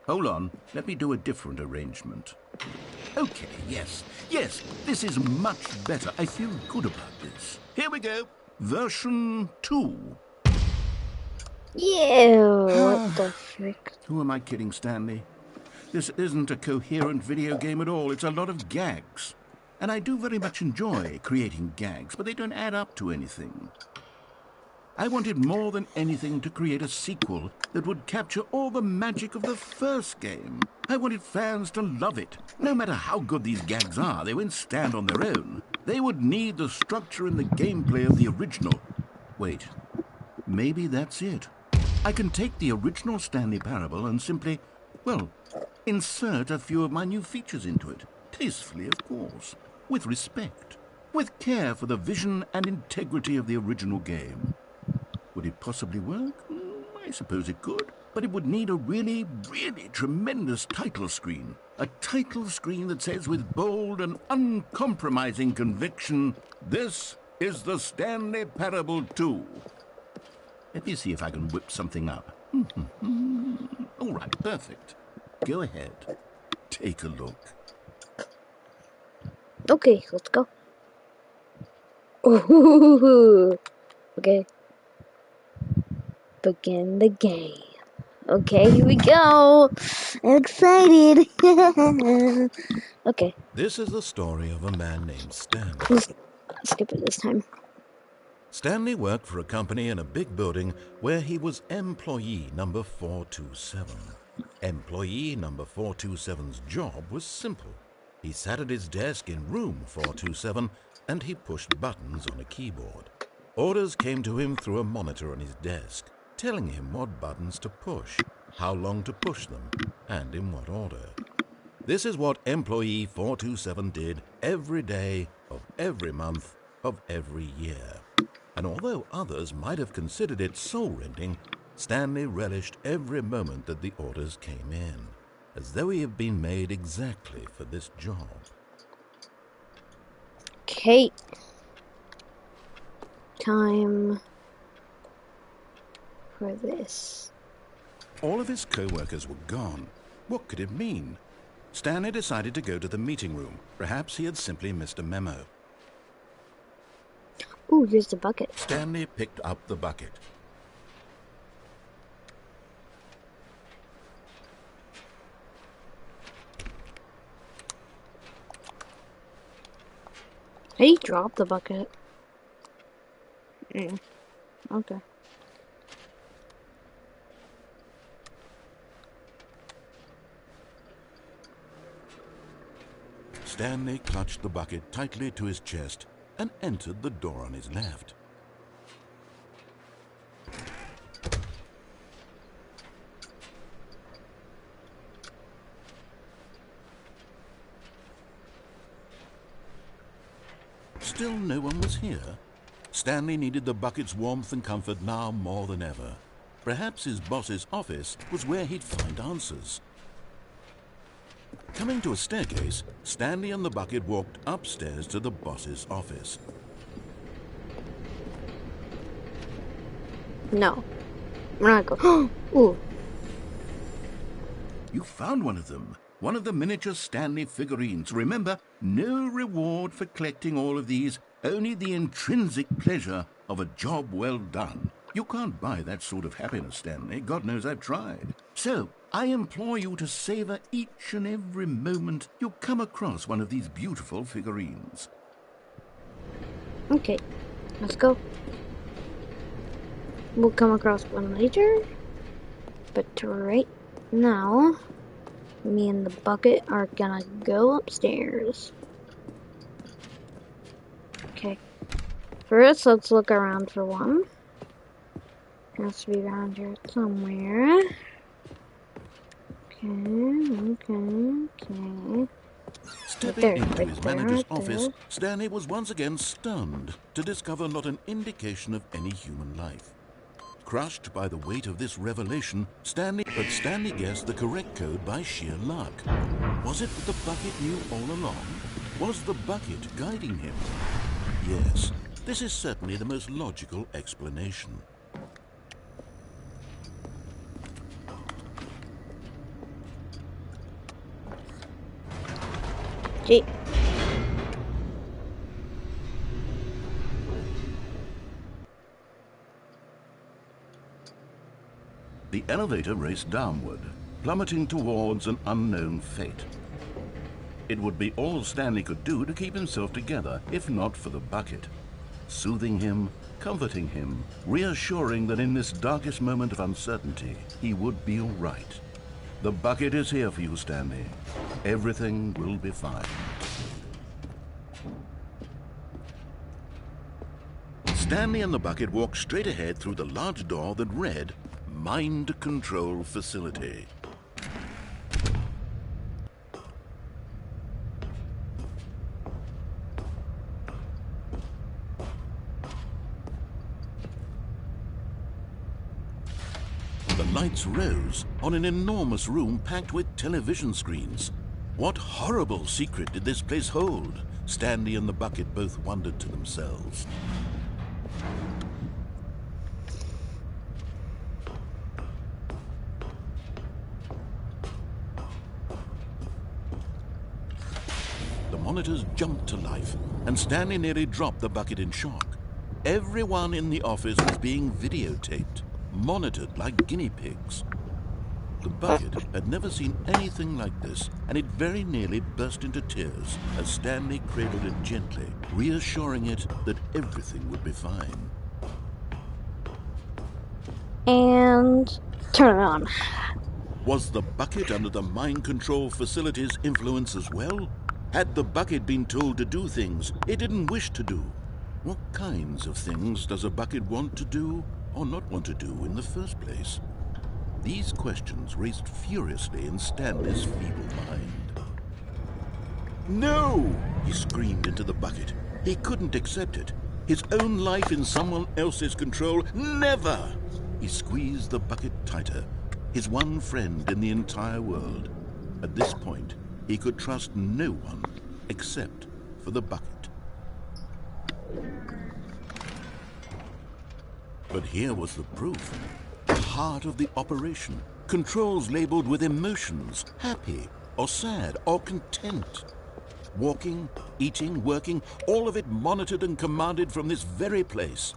Hold on. Let me do a different arrangement. Okay, yes, this is much better. I feel good about this. Here we go. Version 2. Yeah, what the frick? Who am I kidding, Stanley? This isn't a coherent video game at all. It's a lot of gags. And I do very much enjoy creating gags, but they don't add up to anything. I wanted more than anything to create a sequel that would capture all the magic of the first game. I wanted fans to love it. No matter how good these gags are, they won't stand on their own. They would need the structure and the gameplay of the original. Wait, maybe that's it. I can take the original Stanley Parable and simply, well, insert a few of my new features into it. Tastefully, of course. With respect. With care for the vision and integrity of the original game. Would it possibly work? I suppose it could. But it would need a really, really tremendous title screen. A title screen that says with bold and uncompromising conviction, "This is the Stanley Parable 2. Let me see if I can whip something up. All right, perfect. Go ahead. Take a look. Okay, let's go. Ooh, okay. Begin the game. Okay, here we go. I'm excited. Okay, This is the story of a man named Stanley. let's skip it this time. Stanley worked for a company in a big building where he was employee number 427. Employee number 427's job was simple. He sat at his desk in room 427 and he pushed buttons on a keyboard. Orders came to him through a monitor on his desk, telling him what buttons to push, how long to push them, and in what order. This is what employee 427 did every day of every month of every year. And although others might have considered it soul-rending, Stanley relished every moment that the orders came in, as though he had been made exactly for this job. Okay. Time for this. All of his co-workers were gone. What could it mean? Stanley decided to go to the meeting room. Perhaps he had simply missed a memo. Ooh, here's the bucket. Stanley picked up the bucket. He dropped the bucket. Okay. Stanley clutched the bucket tightly to his chest and entered the door on his left. Still no one was here. Stanley needed the bucket's warmth and comfort now more than ever. Perhaps his boss's office was where he'd find answers. Coming to a staircase, Stanley and the bucket walked upstairs to the boss's office. No. We're not going. Ooh. You found one of them. One of the miniature Stanley figurines. Remember, no reward for collecting all of these, only the intrinsic pleasure of a job well done. You can't buy that sort of happiness, Stanley. God knows I've tried. So, I implore you to savor each and every moment you come across one of these beautiful figurines. Okay, let's go. We'll come across one later. But right now, me and the bucket are gonna go upstairs. Okay. First, let's look around for one. It has to be around here somewhere. Okay. Stepping into his manager's office, Stanley was once again stunned to discover not an indication of any human life. Crushed by the weight of this revelation, Stanley guessed the correct code by sheer luck. Was it that the bucket knew all along? Was the bucket guiding him? Yes, this is certainly the most logical explanation. Gee. The elevator raced downward, plummeting towards an unknown fate. It would be all Stanley could do to keep himself together, if not for the bucket. Soothing him, comforting him, reassuring that in this darkest moment of uncertainty, he would be all right. The bucket is here for you, Stanley. Everything will be fine. Stanley and the bucket walked straight ahead through the large door that read, Mind Control Facility. The lights rose on an enormous room packed with television screens. What horrible secret did this place hold? Stanley and the bucket both wondered to themselves. The monitors jumped to life, and Stanley nearly dropped the bucket in shock. Everyone in the office was being videotaped, monitored like guinea pigs. The bucket had never seen anything like this, and it very nearly burst into tears as Stanley cradled it gently, reassuring it that everything would be fine. And turn it on. Was the bucket under the mind control facility's influence as well? Had the bucket been told to do things it didn't wish to do? What kinds of things does a bucket want to do or not want to do in the first place? These questions raced furiously in Stanley's feeble mind. No! He screamed into the bucket. He couldn't accept it. His own life in someone else's control, never! He squeezed the bucket tighter. His one friend in the entire world. At this point, he could trust no one except for the bucket. But here was the proof. The heart of the operation. Controls labeled with emotions, happy or sad or content. Walking, eating, working, all of it monitored and commanded from this very place.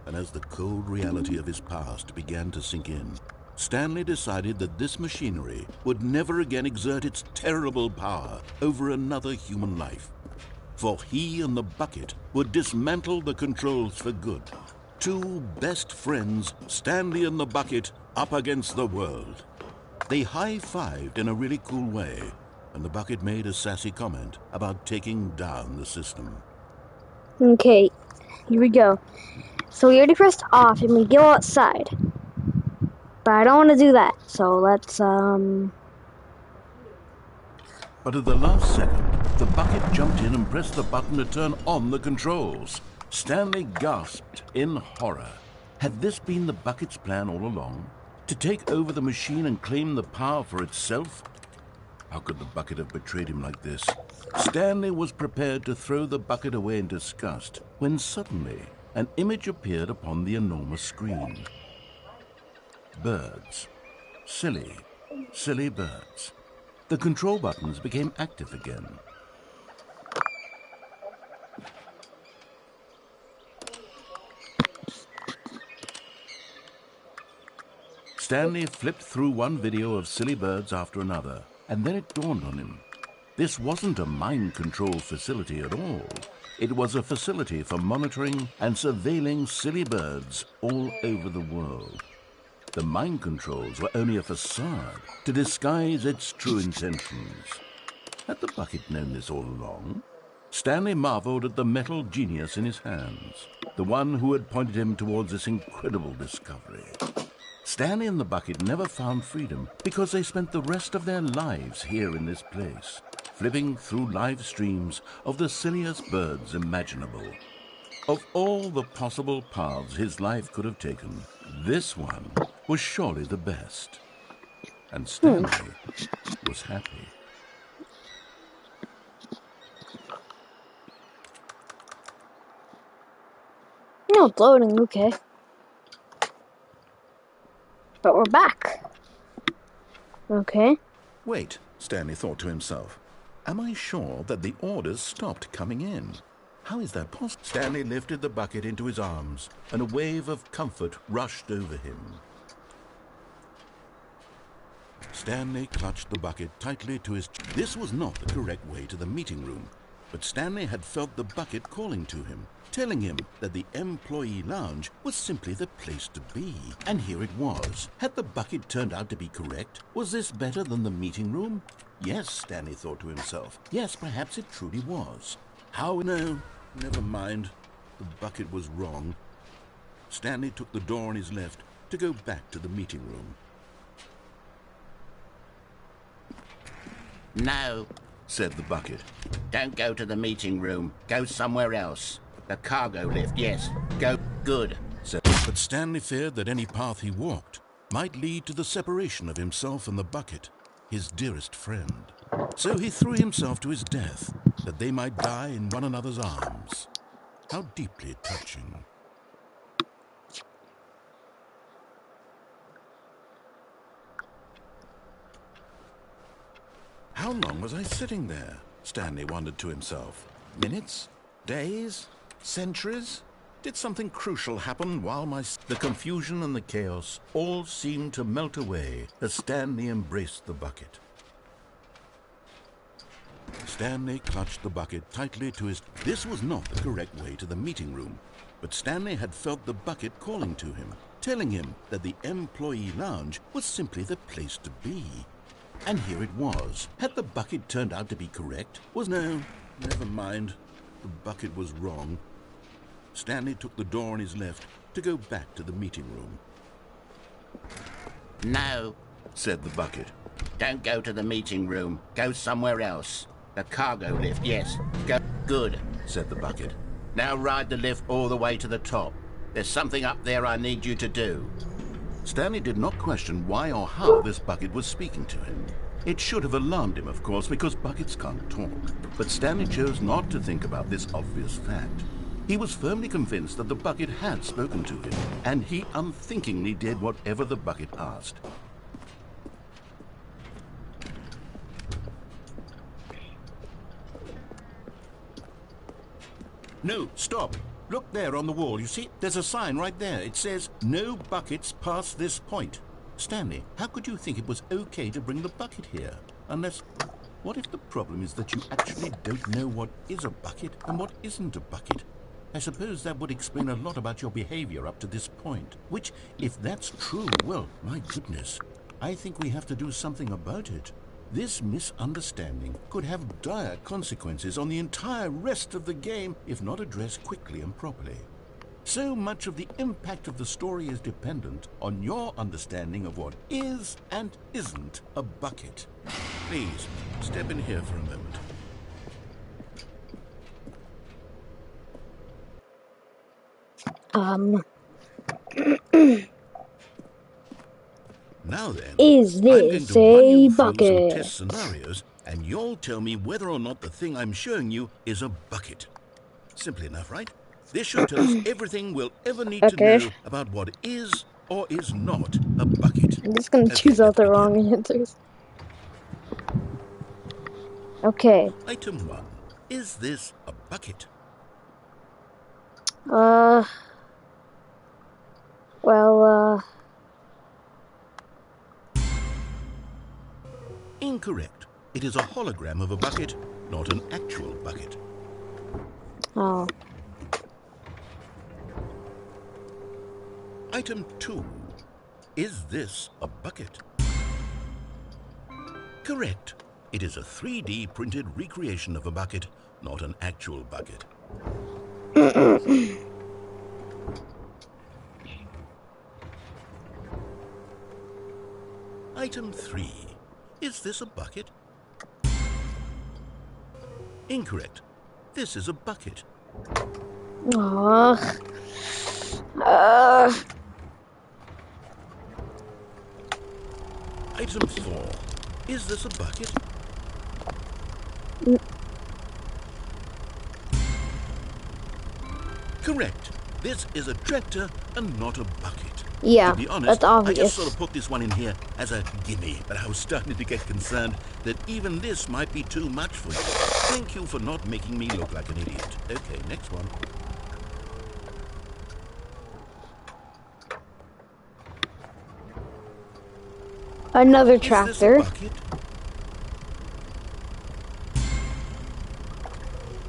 And as the cold reality of his past began to sink in, Stanley decided that this machinery would never again exert its terrible power over another human life. For he and the bucket would dismantle the controls for good. Two best friends, Stanley and the bucket, up against the world. They high-fived in a really cool way, and the bucket made a sassy comment about taking down the system. Okay, here we go. So we already pressed off and we go outside. But I don't want to do that, so let's, But at the last second, the bucket jumped in and pressed the button to turn on the controls. Stanley gasped in horror. Had this been the bucket's plan all along? To take over the machine and claim the power for itself? How could the bucket have betrayed him like this? Stanley was prepared to throw the bucket away in disgust when suddenly an image appeared upon the enormous screen. Birds. Silly, silly birds. The control buttons became active again. Stanley flipped through one video of silly birds after another, and then it dawned on him. This wasn't a mind control facility at all. It was a facility for monitoring and surveilling silly birds all over the world. The mind controls were only a facade to disguise its true intentions. Had the bucket known this all along? Stanley marveled at the metal genius in his hands, the one who had pointed him towards this incredible discovery. Stanley and the bucket never found freedom because they spent the rest of their lives here in this place, flipping through live streams of the silliest birds imaginable. Of all the possible paths his life could have taken, this one was surely the best. And Stanley was happy. no, it's loading, okay. But we're back. Okay. Wait, Stanley thought to himself. Am I sure that the orders stopped coming in? How is that possible? Stanley lifted the bucket into his arms, and a wave of comfort rushed over him. Stanley clutched the bucket tightly to his chest. This was not the correct way to the meeting room, but Stanley had felt the bucket calling to him, telling him that the employee lounge was simply the place to be. And here it was. Had the bucket turned out to be correct? Was this better than the meeting room? Yes, Stanley thought to himself. Yes, perhaps it truly was. How? No, never mind. The bucket was wrong. Stanley took the door on his left to go back to the meeting room. No, said the bucket. Don't go to the meeting room. Go somewhere else. The cargo lift, yes. Go. Good, said. But Stanley feared that any path he walked might lead to the separation of himself and the bucket, his dearest friend. So he threw himself to his death, that they might die in one another's arms. How deeply touching. How long was I sitting there? Stanley wondered to himself. Minutes? Days? Centuries? Did something crucial happen while the confusion and the chaos all seemed to melt away as Stanley embraced the bucket? Stanley clutched the bucket tightly to his... This was not the correct way to the meeting room, but Stanley had felt the bucket calling to him, telling him that the employee lounge was simply the place to be. And here it was. Had the bucket turned out to be correct? No, never mind. The bucket was wrong. Stanley took the door on his left to go back to the meeting room. No, said the bucket. Don't go to the meeting room. Go somewhere else. The cargo lift, yes. Go. Good, said the bucket. Now ride the lift all the way to the top. There's something up there I need you to do. Stanley did not question why or how this bucket was speaking to him. It should have alarmed him, of course, because buckets can't talk. But Stanley chose not to think about this obvious fact. He was firmly convinced that the bucket had spoken to him, and he unthinkingly did whatever the bucket asked. No, stop. Look there on the wall, you see? There's a sign right there. It says, "No buckets past this point." Stanley, how could you think it was okay to bring the bucket here? Unless... What if the problem is that you actually don't know what is a bucket and what isn't a bucket? I suppose that would explain a lot about your behavior up to this point. Which, if that's true, well, my goodness, I think we have to do something about it. This misunderstanding could have dire consequences on the entire rest of the game if not addressed quickly and properly. So much of the impact of the story is dependent on your understanding of what is and isn't a bucket. Please, step in here for a moment. Now then, Is I'm going this to run you a through some bucket? test scenarios, and you'll tell me whether or not the thing I'm showing you is a bucket. Simple enough, right? This should tell us everything we'll ever need to Okay. know about what is or is not a bucket. I'm just gonna Okay, choose out let's the begin. wrong answers. Okay. Item 1. Is this a bucket? Well, Incorrect. It is a hologram of a bucket, not an actual bucket. oh. Item 2. Is this a bucket? Correct. It is a 3D printed recreation of a bucket, not an actual bucket. Item 3. Is this a bucket? Incorrect. This is a bucket. Aw. Item 4. Is this a bucket? Correct. This is a tractor and not a bucket. Yeah, To be honest, that's obvious. I just sort of put this one in here as a gimme, but I was starting to get concerned that even this might be too much for you. Thank you for not making me look like an idiot. Okay, next one. Another Is this a tractor. bucket?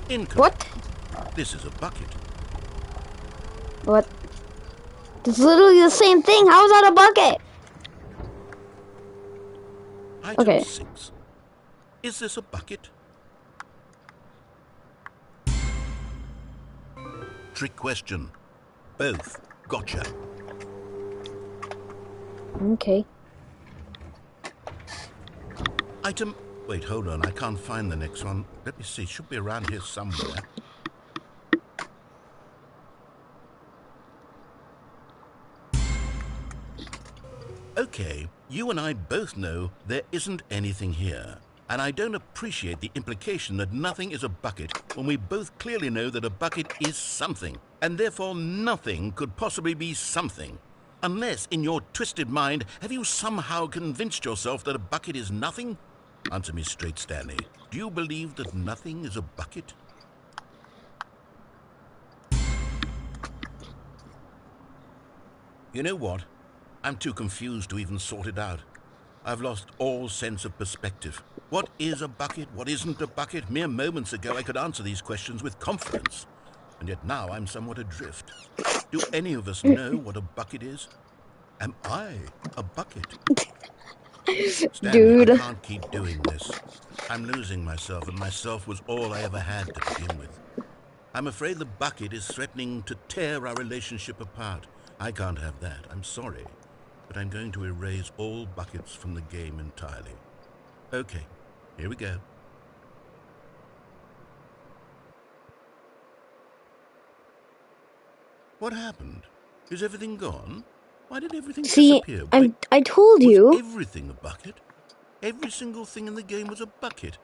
Incorrect. What? This is a bucket. What? It's literally the same thing. How is that a bucket? Item Okay. 6. Is this a bucket? Trick question. Both. Gotcha. Okay. Item... Wait, hold on. I can't find the next one. Let me see. It should be around here somewhere. Okay, you and I both know there isn't anything here. And I don't appreciate the implication that nothing is a bucket when we both clearly know that a bucket is something. And therefore nothing could possibly be something. Unless, in your twisted mind, have you somehow convinced yourself that a bucket is nothing? Answer me straight, Stanley. Do you believe that nothing is a bucket? You know what? I'm too confused to even sort it out. I've lost all sense of perspective. What is a bucket? What isn't a bucket? Mere moments ago I could answer these questions with confidence. And yet now I'm somewhat adrift. Do any of us know what a bucket is? Am I a bucket? Stanley, Dude. I can't keep doing this. I'm losing myself, and myself was all I ever had to begin with. I'm afraid the bucket is threatening to tear our relationship apart. I can't have that. I'm sorry. But I'm going to erase all buckets from the game entirely. Okay, here we go. What happened? Is everything gone? Why did everything See, disappear? I told you. Was everything a bucket? Every single thing in the game was a bucket.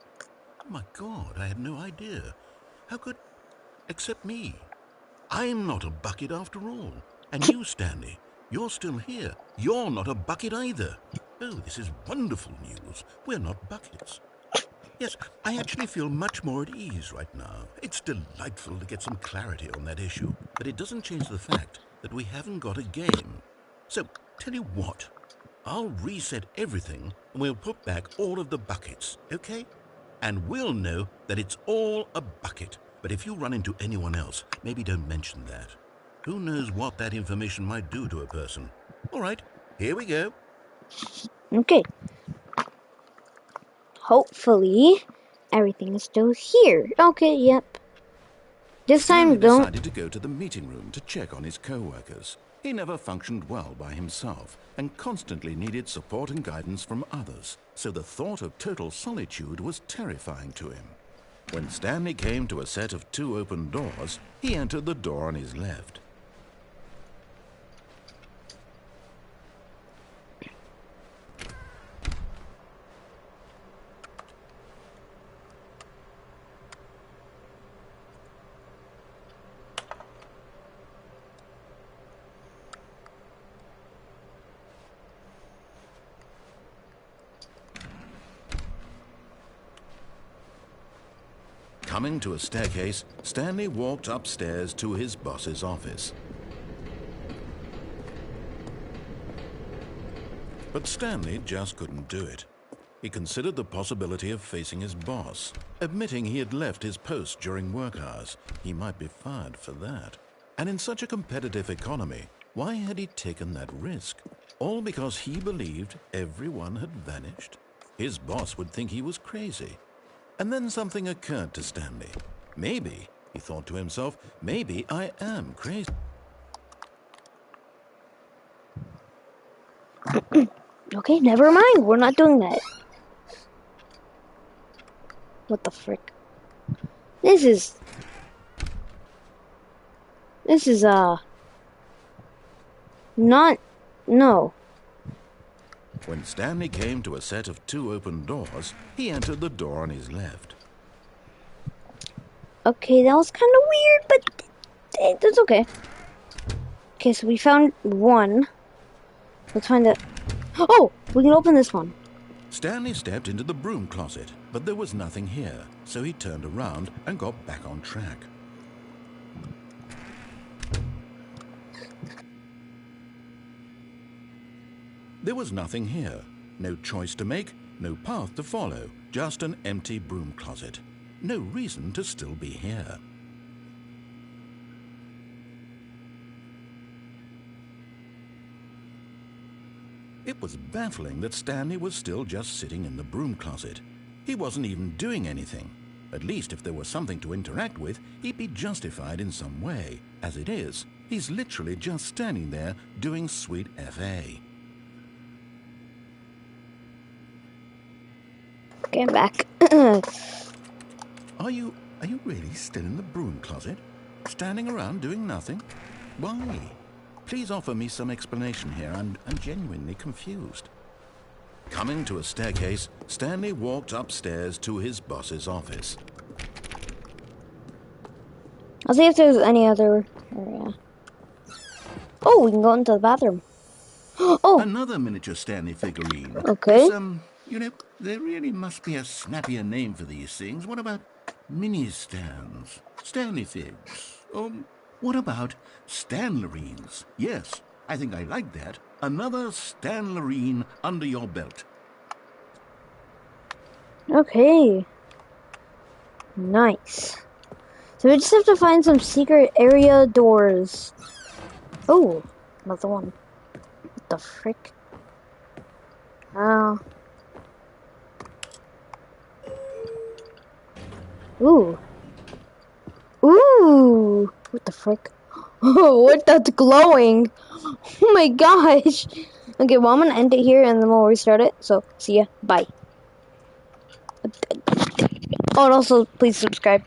Oh my God, I had no idea. How could... Except me. I'm not a bucket after all. And you, Stanley, you're still here. You're not a bucket either. Oh, this is wonderful news. We're not buckets. Yes, I actually feel much more at ease right now. It's delightful to get some clarity on that issue. But it doesn't change the fact that we haven't got a game. So, tell you what. I'll reset everything and we'll put back all of the buckets, okay? And we'll know that it's all a bucket. But if you run into anyone else, maybe don't mention that. Who knows what that information might do to a person? All right, here we go. Okay. Hopefully, everything is still here. Okay, yep. This Stanley time, don't. decided to go to the meeting room to check on his co-workers. He never functioned well by himself and constantly needed support and guidance from others, so the thought of total solitude was terrifying to him. When Stanley came to a set of 2 open doors, he entered the door on his left. Coming to a staircase, Stanley walked upstairs to his boss's office. But Stanley just couldn't do it. He considered the possibility of facing his boss, admitting he had left his post during work hours. He might be fired for that. And in such a competitive economy, why had he taken that risk? All because he believed everyone had vanished? His boss would think he was crazy. And then something occurred to Stanley. Maybe, he thought to himself, maybe I am crazy. Okay, never mind. We're not doing that. What the frick? This is, not, no. When Stanley came to a set of 2 open doors, he entered the door on his left. Okay, that was kind of weird, but it's okay. Okay, so we found one. Let's find the... Oh, we can open this one. Stanley stepped into the broom closet, but there was nothing here, so he turned around and got back on track. There was nothing here. No choice to make, no path to follow, just an empty broom closet. No reason to still be here. It was baffling that Stanley was still just sitting in the broom closet. He wasn't even doing anything. At least if there was something to interact with, he'd be justified in some way. As it is, He's literally just standing there doing sweet FA. Okay, I'm back. Are you really still in the broom closet? Standing around doing nothing? Why? Please offer me some explanation here. I'm genuinely confused. Coming to a staircase, Stanley walked upstairs to his boss's office. I'll see if there's any other area. Oh, we can go into the bathroom. Oh, Another miniature Stanley figurine. okay. You know, there really must be a snappier name for these things. What about mini stands? Stanley figs? What about Stanlerines? Yes, I think I like that. Another Stanlerine under your belt. Okay. Nice. So we just have to find some secret area doors. Oh, another one. What the frick? Oh. Ooh. Ooh. What the frick? Oh, what? That's glowing. Oh my gosh. Okay, well, I'm gonna end it here and then we'll restart it. So, see ya. Bye. Oh, and also, please subscribe.